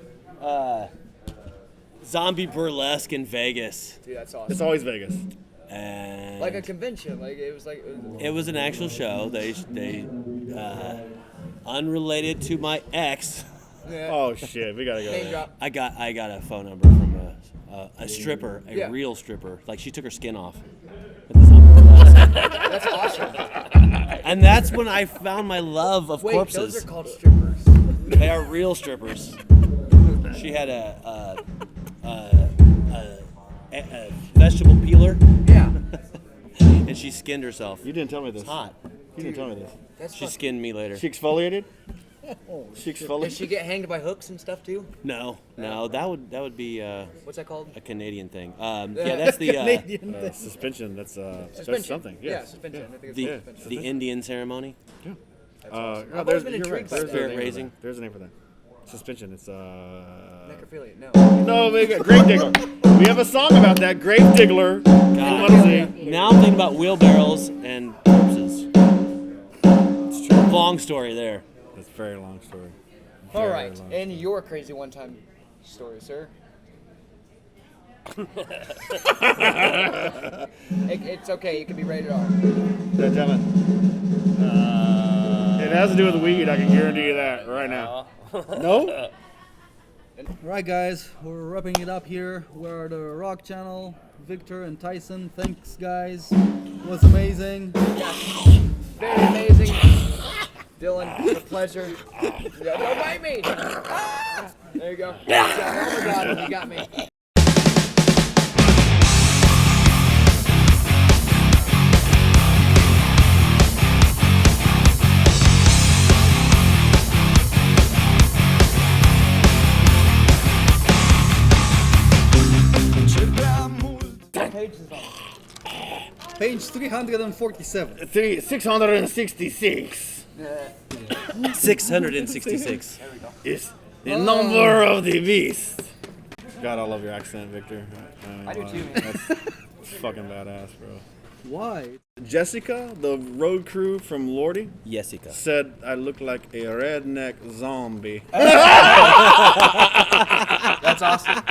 Zombie burlesque in Vegas, Dude, that's It's awesome. always Vegas. and Like a convention. Like it was like. it was an actual show. They unrelated to my ex. Yeah. Oh shit, we gotta go Name there. drop. I got a phone number from a stripper, a Yeah. real stripper. Like she took her skin off. At the zombie burlesque. That's awesome. And that's when I found my love of Wait, corpses. those are called strippers. They are real strippers. She had a vegetable peeler, Yeah. and she skinned herself. You didn't tell me this. It's hot. You didn't tell me this. That's She fun. skinned me later. She exfoliated? She Does exfoliated? she get hanged by hooks and stuff too? No, that would be What's that called? a Canadian thing. Yeah, that's the Canadian thing. Suspension, that's Suspension. something. Yeah, Yes. suspension. I think it's the called suspension. the Indian ceremony. No, I've there's, always been you're right. intrigued by There's that. a name for Raising. that. There's a name for that. Suspension, it's Necrophilia. No. No, we got Grave Digger. We have a song about that. Grave Diggler. God. Now I'm thinking about wheelbarrows and corpses. It's true. Long story there. That's a very long story. All Very right. long And your crazy one-time story, sir. It's okay. You can be rated R. Yeah, tell it. It has to do with weed, I can guarantee you that right now. No? Right, guys, we're wrapping it up here. We're the Rock Channel, Victor and Tyson. Thanks, guys. It was amazing. Very amazing. Dylan, it's a pleasure. Yeah, don't bite me. Ah! There you go. Oh my God, you got me. What page is on? Page 347. 666 666. is the number of the beast. God, I love your accent, Victor. I do too, man. That's fucking badass, bro. Why? Jessica, the road crew from Lordy, Jessica. said I look like a redneck zombie. That's awesome.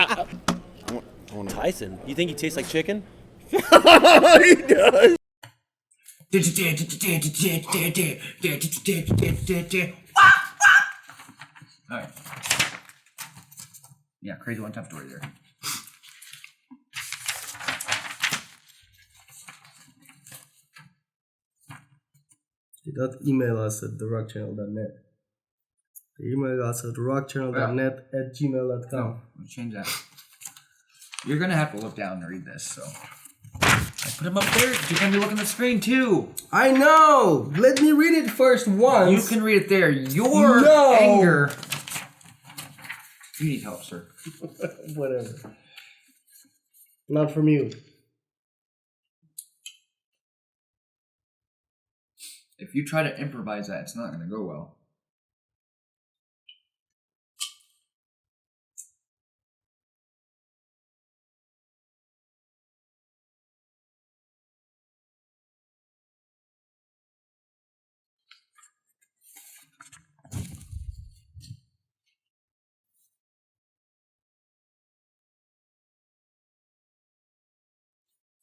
Tyson, you think he tastes like chicken? He does. Alright. Yeah, crazy one-time story there. That email us at therockchannel.net. Email us at therockchannel.net@gmail.com. We'll change that. You're gonna have to look down and read this, so. I put them up there. You're gonna be looking at the screen too. I know! Let me read it first once. You can read it there. Your No! anger. You need help, sir. Whatever. Not from you. If you try to improvise that, it's not gonna go well.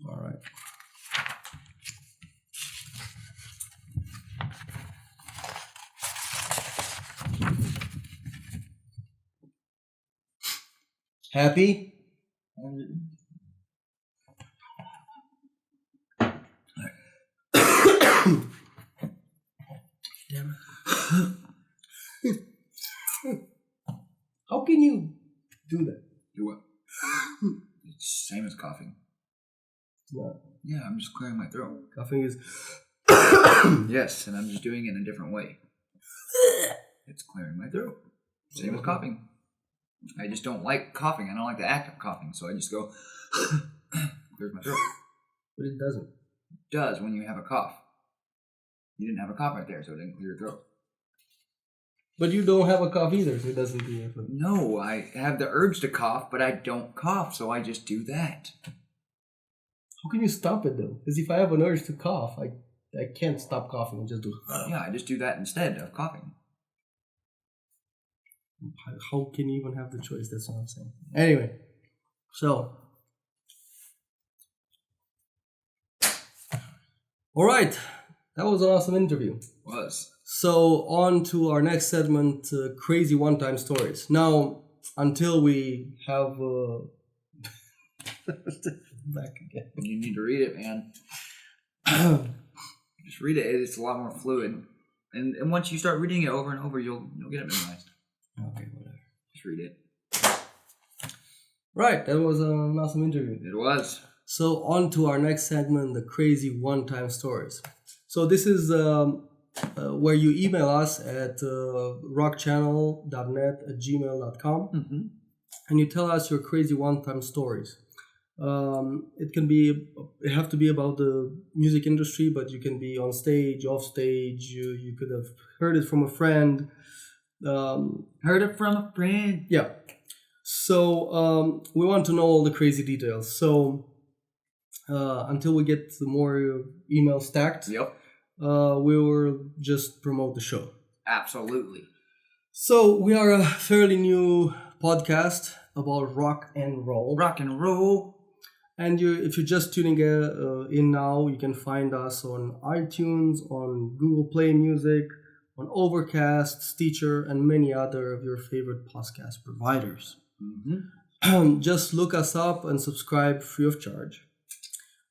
All right. Happy? Damn it. How can you do that? Do what? It's same as coughing. No. Yeah, I'm just clearing my throat. Coughing is. Yes, and I'm just doing it in a different way. It's clearing my throat. Same as coughing. I just don't like coughing. I don't like the act of coughing, so I just go clears my throat. But it doesn't. It does when you have a cough. You didn't have a cough right there, so it didn't clear your throat. But you don't have a cough either, so it doesn't do it. No, I have the urge to cough, but I don't cough, so I just do that. How can you stop it though? Because if I have an urge to cough, I can't stop coughing and just do. Yeah, I just do that instead of coughing. How can you even have the choice? That's what I'm saying. Anyway, so. All right, that was an awesome interview. Was. So on to our next segment, crazy one-time stories. Now, until we have back again. You need to read it, man. Just read it. It's a lot more fluid. And once you start reading it over and over, you'll get it memorized. Okay, whatever. Just read it. Right, that was an awesome interview. It was. So on to our next segment, the crazy one-time stories. So this is where you email us at rockchannel.net@gmail.com and you tell us your crazy one-time stories. It have to be about the music industry, but you can be on stage, off stage. You could have heard it from a friend. Heard it from a friend. Yeah. So we want to know all the crazy details. So until we get more emails stacked, Yep. we will just promote the show. Absolutely. So we are a fairly new podcast about rock and roll. Rock and roll. And if you're just tuning in now, you can find us on iTunes, on Google Play Music, on Overcast, Stitcher, and many other of your favorite podcast providers. Just look us up and subscribe free of charge.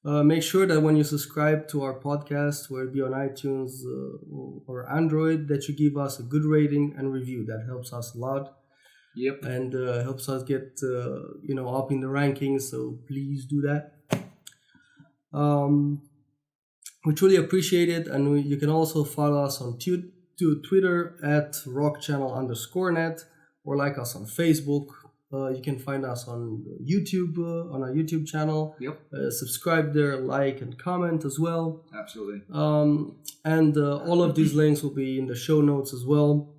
Make sure that when you subscribe to our podcast, whether it be on iTunes or Android, that you give us a good rating and review. That helps us a lot. Yep. And helps us get up in the rankings. So please do that. We truly appreciate it, and you can also follow us on Twitter at rockchannel_net, or like us on Facebook. You can find us on YouTube, on our YouTube channel. Yep. Subscribe there, like, and comment as well. Absolutely. And all of these links will be in the show notes as well.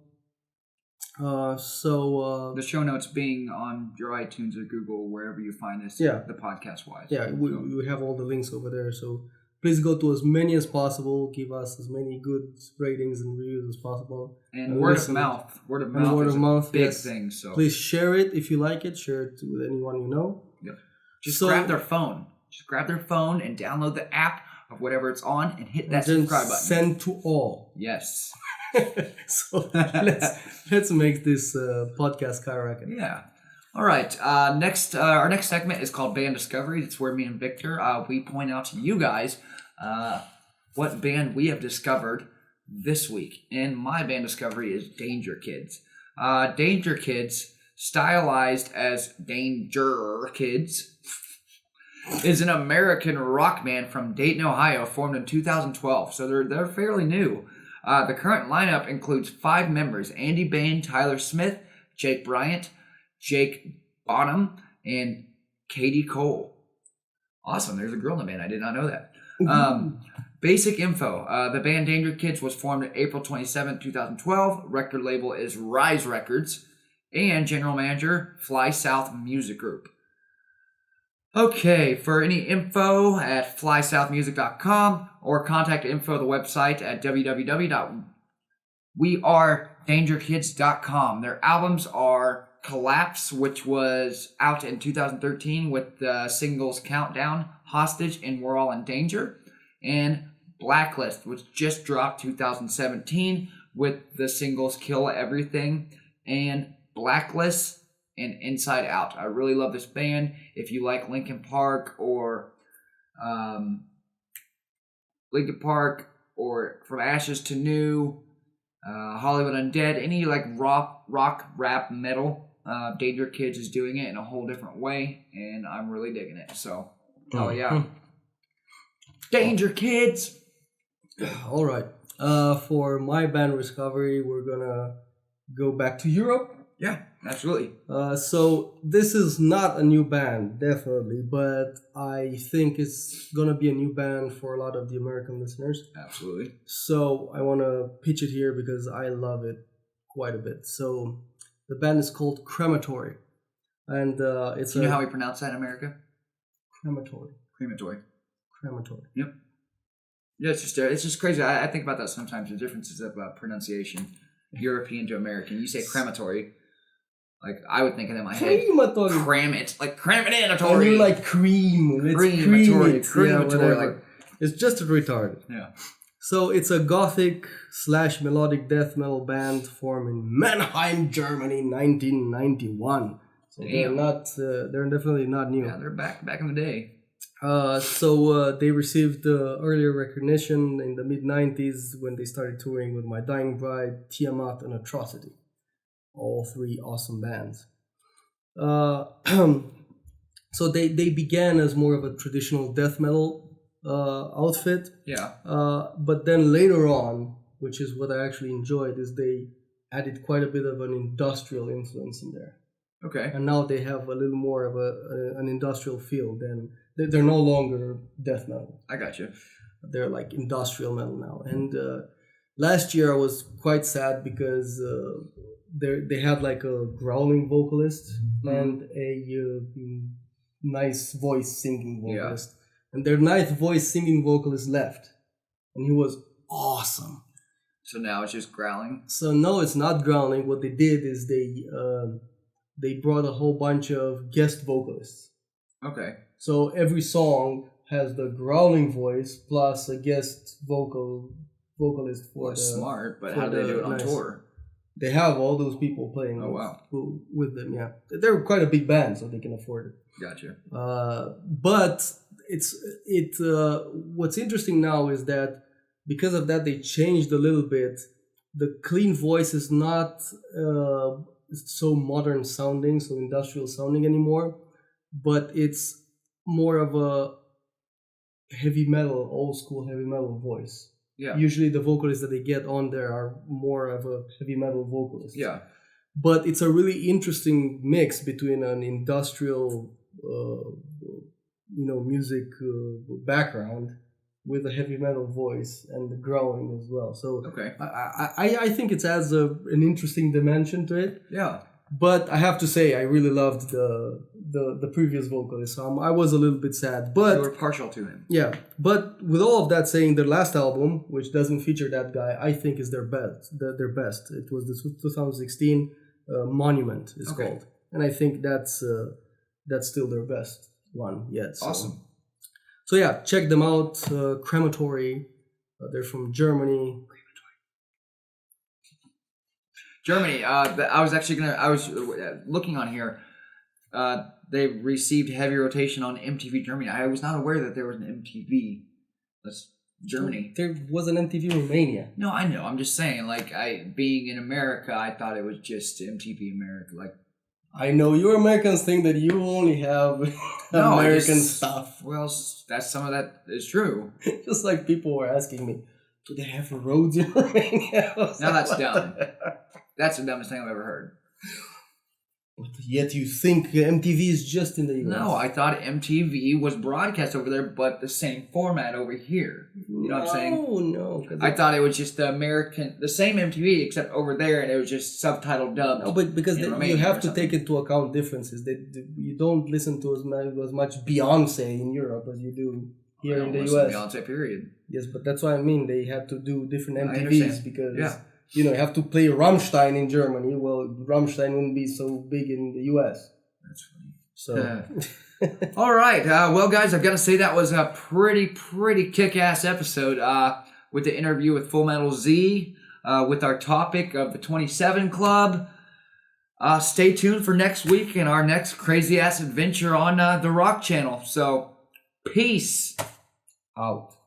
The show notes being on your iTunes or Google, wherever you find this, the podcast wise. Yeah, we have all the links over there. So please go to as many as possible. Give us as many good ratings and reviews as possible. And word of mouth. Word of mouth is a big thing. So please share it if you like it. Share it with anyone you know. Yep. Just grab their phone. Just grab their phone and download the app of whatever it's on and hit that subscribe button. Send to all. Yes. So let's make this podcast skyrocket. Yeah. All right. Our next segment is called Band Discovery. It's where me and Victor we point out to you guys what band we have discovered this week. And my band discovery is Dangerkids. Dangerkids, stylized as Dangerkids, is an American rock band from Dayton, Ohio, formed in 2012. So they're fairly new. The current lineup includes 5 members: Andy Bain, Tyler Smith, Jake Bryant, Jake Bonham, and Katie Cole. Awesome. There's a girl in the band. I did not know that. Basic info. The band Dangerkids was formed April 27, 2012. Record label is Rise Records. And general manager, Fly South Music Group. Okay, for any info at flysouthmusic.com or contact info the website at www.wearedangerkids.com. Their albums are Collapse, which was out in 2013 with the singles Countdown, Hostage, and We're All in Danger, and Blacklist, which just dropped 2017 with the singles Kill Everything and Blacklist and Inside Out. I really love this band. If you like Linkin Park or From Ashes to New, Hollywood Undead, any like rock, rap, metal, Dangerkids is doing it in a whole different way, and I'm really digging it. So, oh yeah, Dangerkids. All right. For my band Discovery, we're gonna go back to Europe. Yeah, absolutely. So this is not a new band, definitely, but I think it's gonna be a new band for a lot of the American listeners. Absolutely. So I want to pitch it here because I love it quite a bit. So the band is called Crematory, and it's Do you know how we pronounce that in America? Crematory. Crematory. Yep. Yeah, it's just crazy. I think about that sometimes. The differences of pronunciation, European to American. You say crematory, like I would think of it in my head. Crematory. Cram it, like cram it in a And tory. you like cream. Let's Crematory. cream it. Yeah, Crematory. whatever. It's just a retard. Yeah. So it's a gothic / melodic death metal band formed in Mannheim, Germany, 1991. So they're definitely not new. Yeah, they're back in the day. So they received earlier recognition in the mid-90s when they started touring with My Dying Bride, Tiamat, and Atrocity. All three awesome bands. So they began as more of a traditional death metal outfit. Yeah. But then later on, which is what I actually enjoyed, is they added quite a bit of an industrial influence in there. Okay. And now they have a little more of an industrial feel than they're no longer death metal. I got you. They're like industrial metal now. And last year I was quite sad because they had like a growling vocalist and a nice voice singing vocalist. Yeah. And their nice voice singing vocalist left, and he was awesome. So now it's just growling? So no, it's not growling. What they did is they brought a whole bunch of guest vocalists. Okay. So every song has the growling voice plus a guest vocalist for That's smart, but how do they do it on tour? They have all those people playing with them, yeah. They're quite a big band, so they can afford it. Gotcha. But what's interesting now is that because of that, they changed a little bit. The clean voice is not so modern sounding, so industrial sounding anymore, but it's more of a heavy metal, old school heavy metal voice. Yeah. Usually the vocalists that they get on there are more of a heavy metal vocalist. Yeah. But it's a really interesting mix between an industrial, music background with a heavy metal voice and the growling as well. So okay. I think it adds an interesting dimension to it. Yeah. But I have to say, I really loved the previous vocalist. I was a little bit sad, but you were partial to him. Yeah, but with all of that saying, their last album, which doesn't feature that guy, I think is their best. Their best. It was the 2016 Monument is called, and I think that's still their best one yet. So. Awesome. So yeah, check them out. Crematory. They're from Germany. Germany. I was looking on here. They received heavy rotation on MTV Germany. I was not aware that there was an MTV. That's Germany. There was an MTV Romania. No, I know. I'm just saying, being in America, I thought it was just MTV America. I know you Americans think that you only have American stuff. Well, that's some of that is true. Just like people were asking me, do they have roads in Romania? Now that's dumb. That's the dumbest thing I've ever heard. But yet you think MTV is just in the US. No, I thought MTV was broadcast over there, but the same format over here. You know what I'm saying? No. I thought it was just the same MTV, except over there, and it was just subtitled dubbed. No, but because you have to take into account differences. You don't listen to as much Beyonce in Europe as you do here in the US. Beyonce, period. Yes, but that's what I mean. They had to do different MTVs because you have to play Rammstein in Germany. Well, Rammstein wouldn't be so big in the US. That's funny. So, all right. Well, guys, I've got to say that was a pretty kick-ass episode with the interview with Full Metal Z, with our topic of the 27 Club. stay tuned for next week and our next crazy ass adventure on the Rock Channel. So, peace out.